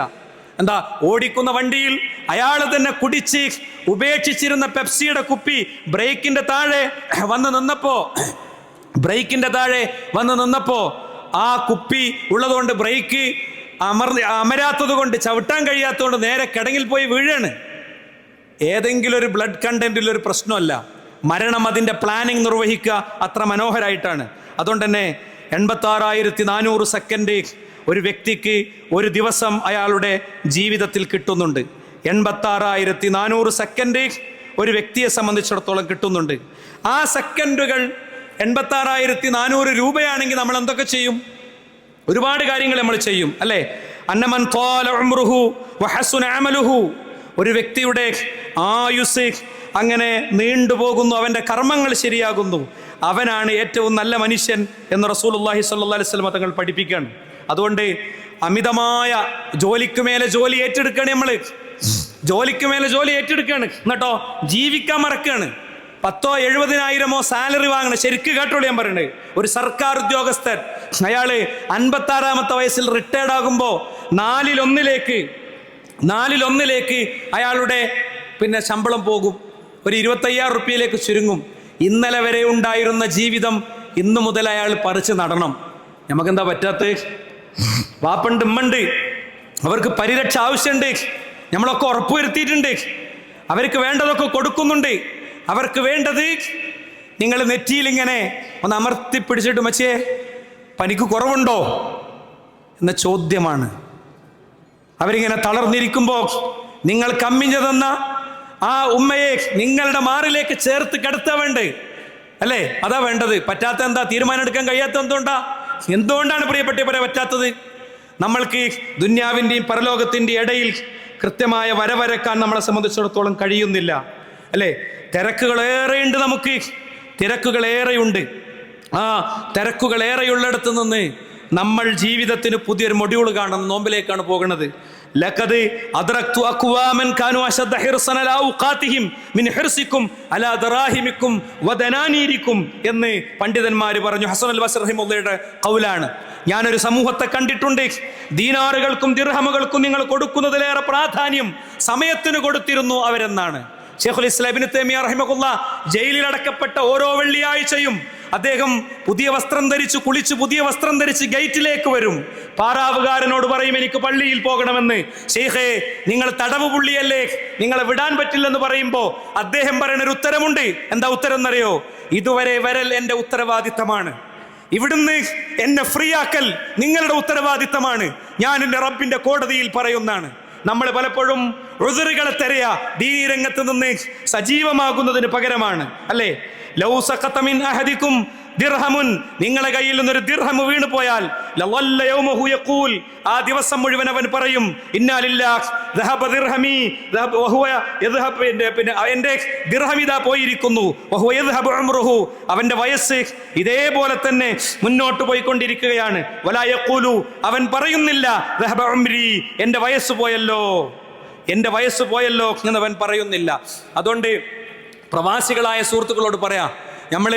എന്താ? ഓടിക്കുന്ന വണ്ടിയിൽ അയാൾ തന്നെ കുടിച്ച് ഉപേക്ഷിച്ചിരുന്ന പെപ്സിയുടെ കുപ്പി ബ്രേക്കിന്റെ താഴെ വന്ന് നിന്നപ്പോ ആ കുപ്പി ഉള്ളതുകൊണ്ട് ബ്രേക്ക് അമരാത്തത് കൊണ്ട്, ചവിട്ടാൻ കഴിയാത്തതുകൊണ്ട് നേരെ കിടങ്ങിൽ പോയി വീഴാണ്. ഏതെങ്കിലും ഒരു ബ്ലഡ് കണ്ടന്റിൽ ഒരു പ്രശ്നമല്ല. മരണം അതിൻ്റെ പ്ലാനിങ് നിർവഹിക്കുക അത്ര മനോഹരമായിട്ടാണ്. അതുകൊണ്ട് തന്നെ 86,400 സെക്കൻഡ് ഒരു വ്യക്തിക്ക് ഒരു ദിവസം അയാളുടെ ജീവിതത്തിൽ കിട്ടുന്നുണ്ട്. 86,400 സെക്കൻഡ് ഒരു വ്യക്തിയെ സംബന്ധിച്ചിടത്തോളം കിട്ടുന്നുണ്ട്. ആ സെക്കൻഡുകൾ 86,400 രൂപയാണെങ്കിൽ നമ്മൾ എന്തൊക്കെ ചെയ്യും? ഒരുപാട് കാര്യങ്ങൾ നമ്മൾ ചെയ്യും, അല്ലേ? അന്നമൻ ത്വാല ഉംറുഹു വഹസുന അമലുഹു, ഒരു വ്യക്തിയുടെ ആയുസ് അങ്ങനെ നീണ്ടുപോകുന്നു, അവൻ്റെ കർമ്മങ്ങൾ ശരിയാകുന്നു, അവനാണ് ഏറ്റവും നല്ല മനുഷ്യൻ എന്ന് റസൂലുള്ളാഹി സ്വല്ലല്ലാഹി അലൈഹി വസല്ലം തങ്ങൾ പഠിപ്പിക്കുകയാണ്. അതുകൊണ്ട് അമിതമായ ജോലിക്ക് മേലെ ജോലി ഏറ്റെടുക്കുകയാണ് നമ്മൾ. എന്നിട്ടോ ജീവിക്കാൻ മറക്കുകയാണ്. 10,000-70,000 സാലറി വാങ്ങണം. ശരിക്കും കേട്ടോളൂ ഞാൻ പറയുന്നത്. ഒരു സർക്കാർ ഉദ്യോഗസ്ഥൻ അയാള് 56-ാമത്തെ വയസ്സിൽ റിട്ടയർഡ് ആകുമ്പോൾ 4-1 അയാളുടെ ശമ്പളം പോകും. ഒരു 25,000 റുപ്യയിലേക്ക് ചുരുങ്ങും. ഇന്നലെ വരെ ഉണ്ടായിരുന്ന ജീവിതം ഇന്നു മുതൽ അയാൾ പറിച്ച് നടണം. നമുക്കെന്താ പറ്റാത്ത? വാപ്പുണ്ട്, ഉമ്മുണ്ട്, അവർക്ക് പരിരക്ഷ ആവശ്യമുണ്ട്. നമ്മളൊക്കെ ഉറപ്പുവരുത്തിയിട്ടുണ്ട്. അവർക്ക് വേണ്ടതൊക്കെ കൊടുക്കുന്നുണ്ട്. അവർക്ക് വേണ്ടത് നിങ്ങൾ നെറ്റിയിൽ ഇങ്ങനെ ഒന്ന് അമർത്തി പിടിച്ചിട്ട് മച്ചേ പനിക്ക് കുറവുണ്ടോ എന്ന ചോദ്യമാണ്. അവരിങ്ങനെ തളർന്നിരിക്കുമ്പോൾ നിങ്ങൾ കമ്മിഞ്ഞു തന്ന ആ ഉമ്മയെ നിങ്ങളുടെ മാറിലേക്ക് ചേർത്ത് കിടത്താൻ വേണ്ടേ, അല്ലേ? അതാ വേണ്ടത്. പറ്റാത്ത എന്താ? തീരുമാനം എടുക്കാൻ കഴിയാത്ത എന്തുകൊണ്ടാണ് പ്രിയപ്പെട്ടവരെ പറ്റാത്തത്? നമ്മൾക്ക് ദുന്യാവിൻ്റെയും പരലോകത്തിൻ്റെയും ഇടയിൽ കൃത്യമായ വരവരക്കാൻ നമ്മളെ സംബന്ധിച്ചിടത്തോളം കഴിയുന്നില്ല, അല്ലേ? തിരക്കുകളേറെയുണ്ട്. നമുക്ക് തിരക്കുകളേറെയുണ്ട്. ആ തിരക്കുകളേറെയുള്ളിടത്ത് നിന്ന് നമ്മൾ ജീവിതത്തിന് പുതിയൊരു മൊഡ്യൂൾ കാണുന്ന നോമ്പിലേക്കാണ് പോകുന്നത്. ലഖദ് അദ്റക്തു അഖ്വാമൻ കാനു അശദ്ദ ഹിർസന അലാ ഔഖാതിഹിം മിൻ ഹിർസിക്കും അലാ ദറാഹിമിക്കും വദനാനീരിക്കും എന്ന് പണ്ഡിതന്മാർ പറഞ്ഞു. ഹസൻ അൽ ബസ്രി റഹിമഹുള്ളയുടെ ഖൗലാണ്. ഞാനൊരു സമൂഹത്തെ കണ്ടിട്ടുണ്ട്, ദീനാറുകൾക്കും ദിർഹമുകൾക്കും നിങ്ങൾ കൊടുക്കുന്നതിലേറെ പ്രാധാന്യം സമയത്തിന് കൊടുത്തിരുന്നു അവരെന്നാണ്. ശൈഖുൽ ഇസ്ലാം ഇബ്നു തൈമിയ്യ റഹിമഹുല്ലാഹ് ജയിലിൽ അടക്കപ്പെട്ട ഓരോ വെള്ളിയാഴ്ചയും അദ്ദേഹം പുതിയ വസ്ത്രം ധരിച്ച് കുളിച്ച് പുതിയ വസ്ത്രം ധരിച്ച് ഗേറ്റിലേക്ക് വരും. പാറാവുകാരനോട് പറയും എനിക്ക് പള്ളിയിൽ പോകണമെന്ന്. ശൈഖേ, നിങ്ങൾ തടവ് പുള്ളിയല്ലേ, നിങ്ങളെ വിടാൻ പറ്റില്ലെന്ന് പറയുമ്പോൾ അദ്ദേഹം പറയുന്നൊരു ഉത്തരമുണ്ട്. എന്താ ഉത്തരം എന്നറിയോ? ഇതുവരെ വരൽ എൻ്റെ ഉത്തരവാദിത്തമാണ്. ഇവിടുന്ന് എന്നെ ഫ്രീ ആക്കൽ നിങ്ങളുടെ ഉത്തരവാദിത്തമാണ്. ഞാൻ എൻ്റെ റബ്ബിന്റെ കോടതിയിൽ പറയുന്നതാണ്. നമ്മൾ പലപ്പോഴും ഉസ്റുകളെ തെരയാ ദീനി രംഗത്ത് നിന്ന് സജീവമാകുന്നതിന് പകരമാണ്, അല്ലേ? ലൗ സഖത മിൻ അഹദികും ദിർഹമുൻ, നിങ്ങളുടെ കയ്യിൽ നിന്നൊരു ദിർഹം വീണു പോയാൽ ലവല്ല യൗമഹു യഖൂൽ, ആ ദിവസം മുഴുവൻ അവൻ പറയും ഇന്നാ ലില്ലാഹ് ദഹബ ദിർഹമി വഹുവ യദ്ഹബ്, പിന്നെ എൻ്റെ ദിർഹം ഇതാ പോയിരിക്കുന്നു, വഹുവ യദ്ഹബു ഉംറുഹു, അവൻ്റെ വയസ്സ് ഇതേപോലെ തന്നെ മുന്നോട്ട് പോയിക്കൊണ്ടിരിക്കുകയാണ്. വലാ യഖൂലു, അവൻ പറയുന്നില്ല ദഹബ ഉംരി, എൻ്റെ വയസ്സ് പോയല്ലോ, എൻ്റെ വയസ്സ് പോയല്ലോ എന്നവൻ പറയുന്നില്ല. അതുകൊണ്ട് പ്രവാസികളായ സുഹൃത്തുക്കളോട് പറയാം, നമ്മൾ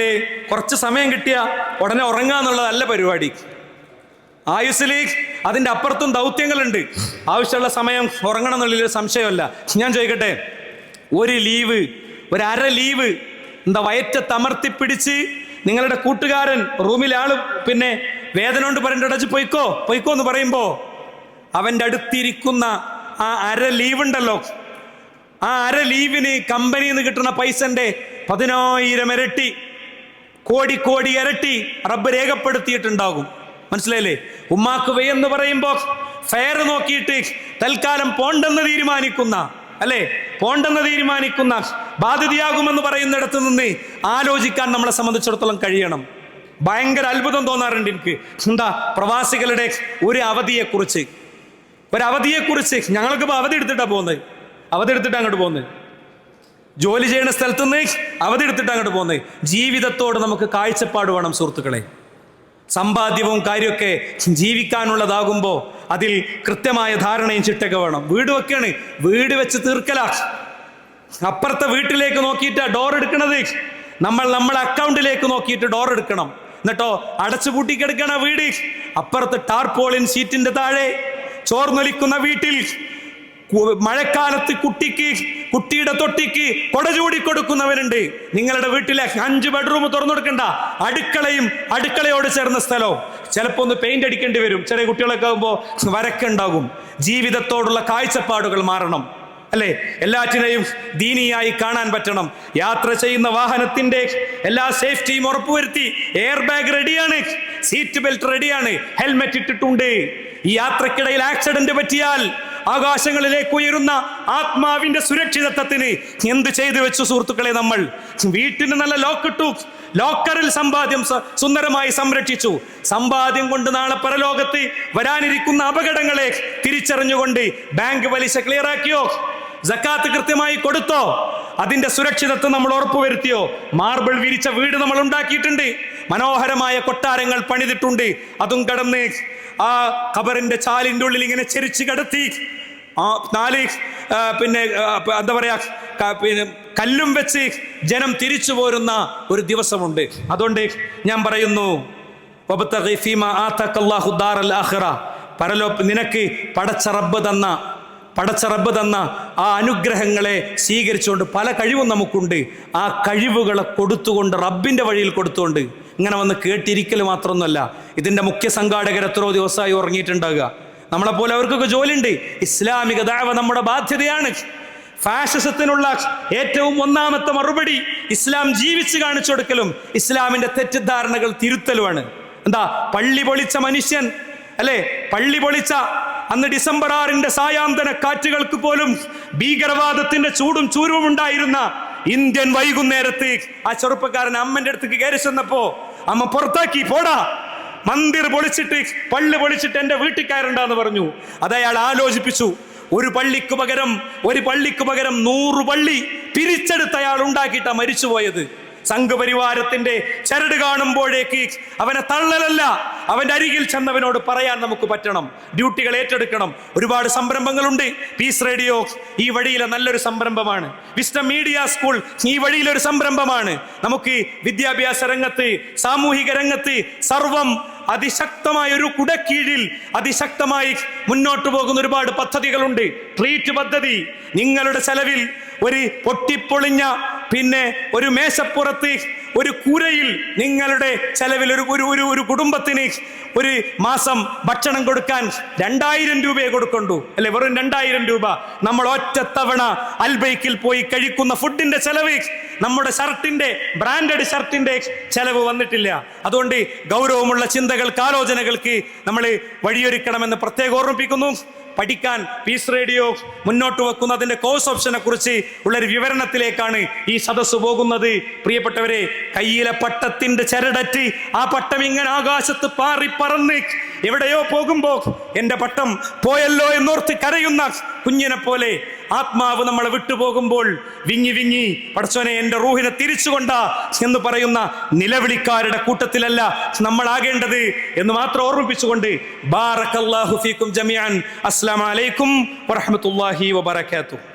കുറച്ച് സമയം കിട്ടിയ ഉടനെ ഉറങ്ങുക എന്നുള്ളതല്ല പരിപാടി. ആയുസ്സിൽ അതിൻ്റെ അപ്പുറത്തും ദൗത്യങ്ങളുണ്ട്. ആവശ്യമുള്ള സമയം ഉറങ്ങണം എന്നുള്ളൊരു സംശയമല്ല. ഞാൻ ചോദിക്കട്ടെ, ഒരു ലീവ്, ഒരു അര ലീവ് എന്താ വയറ്റത്തമർത്തി പിടിച്ച് നിങ്ങളുടെ കൂട്ടുകാരൻ റൂമിൽ ആള് പിന്നെ വേദന കൊണ്ട് പറയേണ്ട പൊയ്ക്കോ പൊയ്ക്കോ എന്ന് പറയുമ്പോൾ അവൻ്റെ അടുത്തിരിക്കുന്ന ആ അര ലീവ് ഉണ്ടല്ലോ, ആ അര ലീവിന് കമ്പനിയിൽ നിന്ന് കിട്ടുന്ന പൈസന്റെ 10,000 ഇരട്ടി, കോടി ഇരട്ടി റബ്ബ് രേഖപ്പെടുത്തിയിട്ടുണ്ടാകും. മനസ്സിലായില്ലേ? ഉമ്മാക്ക് വയ്യെന്ന് പറയുമ്പോൾ ഫെയർ നോക്കിയിട്ട് തൽക്കാലം പോണ്ടെന്ന് തീരുമാനിക്കുന്ന, അല്ലേ, പോണ്ടെന്ന് തീരുമാനിക്കുന്ന, ബാധ്യതയാകുമെന്ന് പറയുന്നിടത്ത് നിന്ന് ആലോചിക്കാൻ നമ്മളെ സംബന്ധിച്ചിടത്തോളം കഴിയണം. ഭയങ്കര അത്ഭുതം തോന്നാറുണ്ട് എനിക്ക്. എന്താ പ്രവാസികളുടെ ഒരു അവധിയെക്കുറിച്ച് ഞങ്ങൾക്കിപ്പോൾ അവധി എടുത്തിട്ടാണ് പോകുന്നത്, അവധി എടുത്തിട്ട് അങ്ങോട്ട് പോകുന്നത്, ജോലി ചെയ്യുന്ന സ്ഥലത്ത് നിന്ന് അവധി എടുത്തിട്ട് അങ്ങോട്ട് പോകുന്നത്. ജീവിതത്തോട് നമുക്ക് കാഴ്ചപ്പാട് വേണം സുഹൃത്തുക്കളെ. സമ്പാദ്യവും കാര്യമൊക്കെ ജീവിക്കാനുള്ളതാകുമ്പോൾ അതിൽ കൃത്യമായ ധാരണയും ചിട്ടയൊക്കെ വേണം. വീട് വെക്കാണ്, വീട് വെച്ച് തീർക്കല. അപ്പുറത്തെ വീട്ടിലേക്ക് നോക്കിയിട്ട് ഡോർ എടുക്കണത്, നമ്മളെ അക്കൗണ്ടിലേക്ക് നോക്കിയിട്ട് ഡോർ എടുക്കണം. എന്നിട്ടോ അടച്ചു പൂട്ടിക്കെടുക്കണ വീട്, അപ്പുറത്ത് ടാർപോളിൻ ഷീറ്റിന്റെ താഴെ ചോർന്നൊലിക്കുന്ന വീട്ടിൽ മഴക്കാലത്ത് കുട്ടിയുടെ തൊട്ടിക്ക് കൊട ചൂടി കൊടുക്കുന്നവരുണ്ട്. നിങ്ങളുടെ വീട്ടിലെ 5 ബെഡ്റൂം തുറന്നു കൊടുക്കണ്ട, അടുക്കളയോട് ചേർന്ന സ്ഥലവും ചിലപ്പോൾ ഒന്ന് പെയിന്റ് അടിക്കേണ്ടി വരും. ചെറിയ കുട്ടികളൊക്കെ ആകുമ്പോൾ വരക്കുണ്ടാകും. ജീവിതത്തോടുള്ള കാഴ്ചപ്പാടുകൾ മാറണം, അല്ലേ? എല്ലാറ്റിനെയും ദീനിയായി കാണാൻ പറ്റണം. യാത്ര ചെയ്യുന്ന വാഹനത്തിന്റെ എല്ലാ സേഫ്റ്റിയും ഉറപ്പുവരുത്തി, എയർ ബാഗ് റെഡിയാണ്, സീറ്റ് ബെൽറ്റ് റെഡിയാണ്, ഹെൽമെറ്റ് ഇട്ടിട്ടുണ്ട്. ഈ യാത്രക്കിടയിൽ ആക്സിഡന്റ് പറ്റിയാൽ ആകാശങ്ങളിലേക്ക് ഉയരുന്ന ആത്മാവിന്റെ സുരക്ഷിതത്വത്തിന് എന്ത് ചെയ്തു വെച്ചു സുഹൃത്തുക്കളെ? നമ്മൾ വീട്ടിന് നല്ല ലോക്കിട്ടു, ലോക്കറിൽ സമ്പാദ്യം സുന്ദരമായി സംരക്ഷിച്ചു. സമ്പാദ്യം കൊണ്ട് നാളെ പരലോകത്ത് വരാനിരിക്കുന്ന അപകടങ്ങളെ തിരിച്ചറിഞ്ഞുകൊണ്ട് ബാങ്ക് പലിശ ക്ലിയർ ആക്കിയോ? സക്കാത്ത് കൃത്യമായി കൊടുത്തോ? അതിന്റെ സുരക്ഷിതത്വം നമ്മൾ ഉറപ്പുവരുത്തിയോ? മാർബിൾ വിരിച്ച വീട് നമ്മൾ ഉണ്ടാക്കിയിട്ടുണ്ട്, മനോഹരമായ കൊട്ടാരങ്ങൾ പണിതിട്ടുണ്ട്. അതും കടന്ന് ആ ഖബറിന്റെ ചാലിന്റെ ഉള്ളിൽ ഇങ്ങനെ ചെരിച്ച് കിടത്തി 4 എന്താ പറയാ കല്ലും വെച്ച് ജനം തിരിച്ചു പോരുന്ന ഒരു ദിവസമുണ്ട്. അതുകൊണ്ട് ഞാൻ പറയുന്നു, നിനക്ക് പടച്ച റബ്ബ് തന്ന ആ അനുഗ്രഹങ്ങളെ സ്വീകരിച്ചുകൊണ്ട് പല കഴിവും നമുക്കുണ്ട്. ആ കഴിവുകളെ കൊടുത്തുകൊണ്ട്, റബ്ബിന്റെ വഴിയിൽ കൊടുത്തുകൊണ്ട്, ഇങ്ങനെ വന്ന് കേട്ടിരിക്കൽ മാത്രമൊന്നുമല്ല. ഇതിന്റെ മുഖ്യ സംഘാടകർ എത്രയോ ദിവസമായി ഉറങ്ങിയിട്ടുണ്ടാകുക. നമ്മളെപ്പോലെ അവർക്കൊക്കെ ജോലിയുണ്ട്. ഇസ്ലാമിക ദഅവ നമ്മുടെ ബാധ്യതയാണ്. ഫാഷിസത്തിനുള്ള ഏറ്റവും ഒന്നാമത്തെ മറുപടി ഇസ്ലാം ജീവിച്ച് കാണിച്ചു കൊടുക്കലും ഇസ്ലാമിന്റെ തെറ്റിദ്ധാരണകൾ തിരുത്തലുമാണ്. എന്താ? പള്ളി പൊളിച്ച മനുഷ്യൻ, അല്ലെ, പള്ളി പൊളിച്ച അന്ന് ഡിസംബർ 6 സായാന്തന കാറ്റുകൾക്ക് പോലും ഭീകരവാദത്തിന്റെ ചൂടും ചൂരവും ഉണ്ടായിരുന്ന ഇന്ത്യൻ വൈകുന്നേരത്ത് ആ ചെറുപ്പക്കാരൻ അമ്മന്റെ അടുത്തേക്ക് കയറി ചെന്നപ്പോ അമ്മ പുറത്താക്കി, പോടാ, മന്ദിർ പൊളിച്ചിട്ട് പള്ളി പൊളിച്ചിട്ട് എന്റെ വീട്ടിൽ കയറണ്ടെന്ന് പറഞ്ഞു. അത് അയാൾ ആലോചിപ്പിച്ചു. ഒരു പള്ളിക്ക് പകരം 100 പള്ളി പിരിച്ചെടുത്ത് അയാൾ ഉണ്ടാക്കിയിട്ടാ മരിച്ചുപോയത്. സംഘപരിവാരത്തിന്റെ ചരട് കാണുമ്പോഴേക്ക് അവനെ തള്ളലല്ല, അവന്റെ അരികിൽ ചെന്നവനോട് പറയാൻ നമുക്ക് പറ്റണം. ഡ്യൂട്ടികൾ ഏറ്റെടുക്കണം. ഒരുപാട് സംരംഭങ്ങളുണ്ട്. പീസ് റേഡിയോ ഈ വഴിയിലെ നല്ലൊരു സംരംഭമാണ്. വിസ്ഡം മീഡിയ സ്കൂൾ ഈ വഴിയിലൊരു സംരംഭമാണ്. നമുക്ക് വിദ്യാഭ്യാസ രംഗത്ത്, സാമൂഹിക രംഗത്ത് സർവം അതിശക്തമായ ഒരു കുടക്കീഴിൽ അതിശക്തമായി മുന്നോട്ട് പോകുന്ന ഒരുപാട് പദ്ധതികളുണ്ട്. ട്രീറ്റ് പദ്ധതി, നിങ്ങളുടെ ചെലവിൽ ഒരു പൊട്ടിപ്പൊളിഞ്ഞ ഒരു മേശപ്പുറത്ത് ഒരു കൂരയിൽ നിങ്ങളുടെ ചെലവിൽ ഒരു കുടുംബത്തിന് ഒരു മാസം ഭക്ഷണം കൊടുക്കാൻ 2000 രൂപയെ കൊടുക്കണ്ടു, അല്ലെ? വെറും 2000 രൂപ. നമ്മൾ ഒറ്റത്തവണ അൽബൈക്കിൽ പോയി കഴിക്കുന്ന ഫുഡിന്റെ ചെലവ് നമ്മുടെ ഷർട്ടിന്റെ ബ്രാൻഡഡ് ഷർട്ടിന്റെ ചെലവ് വന്നിട്ടില്ല. അതുകൊണ്ട് ഗൗരവമുള്ള ചിന്തകൾക്ക്, ആലോചനകൾക്ക് നമ്മൾ വഴിയൊരുക്കണമെന്ന് പ്രത്യേകം ഓർമ്മിപ്പിക്കുന്നു. പഠിക്കാൻ പീസ് റേഡിയോ മുന്നോട്ട് വെക്കുന്ന അതിന്റെ കോഴ്സ് ഓപ്ഷനെ കുറിച്ച് ഉള്ളൊരു വിവരണത്തിലേക്കാണ് ഈ സദസ്സ് പോകുന്നത്. പ്രിയപ്പെട്ടവരെ, കയ്യിലെ പട്ടത്തിന്റെ ചരടറ്റ് ആ പട്ടം ഇങ്ങനെ ആകാശത്ത് പാറി പറന്ന് എവിടെയോ പോകുമ്പോ എന്റെ പട്ടം പോയല്ലോ എന്നോർത്ത് കരയുന്ന കുഞ്ഞിനെ പോലെ ആത്മാവ് നമ്മളെ വിട്ടുപോകുമ്പോൾ വിങ്ങി വിങ്ങി പടച്ചോനെ എന്റെ റൂഹിനെ തിരിച്ചുകൊണ്ടാ എന്ന് പറയുന്ന നിലവിളിക്കാരുടെ കൂട്ടത്തിലല്ല നമ്മൾ ആകേണ്ടത് എന്ന് മാത്രം ഓർമ്മിപ്പിച്ചുകൊണ്ട് ബാറക്കല്ലാഹു ഫീക്കും ജമീഅൻ. അസ്സലാമു അലൈക്കും വറഹ്മത്തുള്ളാഹി വബറകാതുഹു.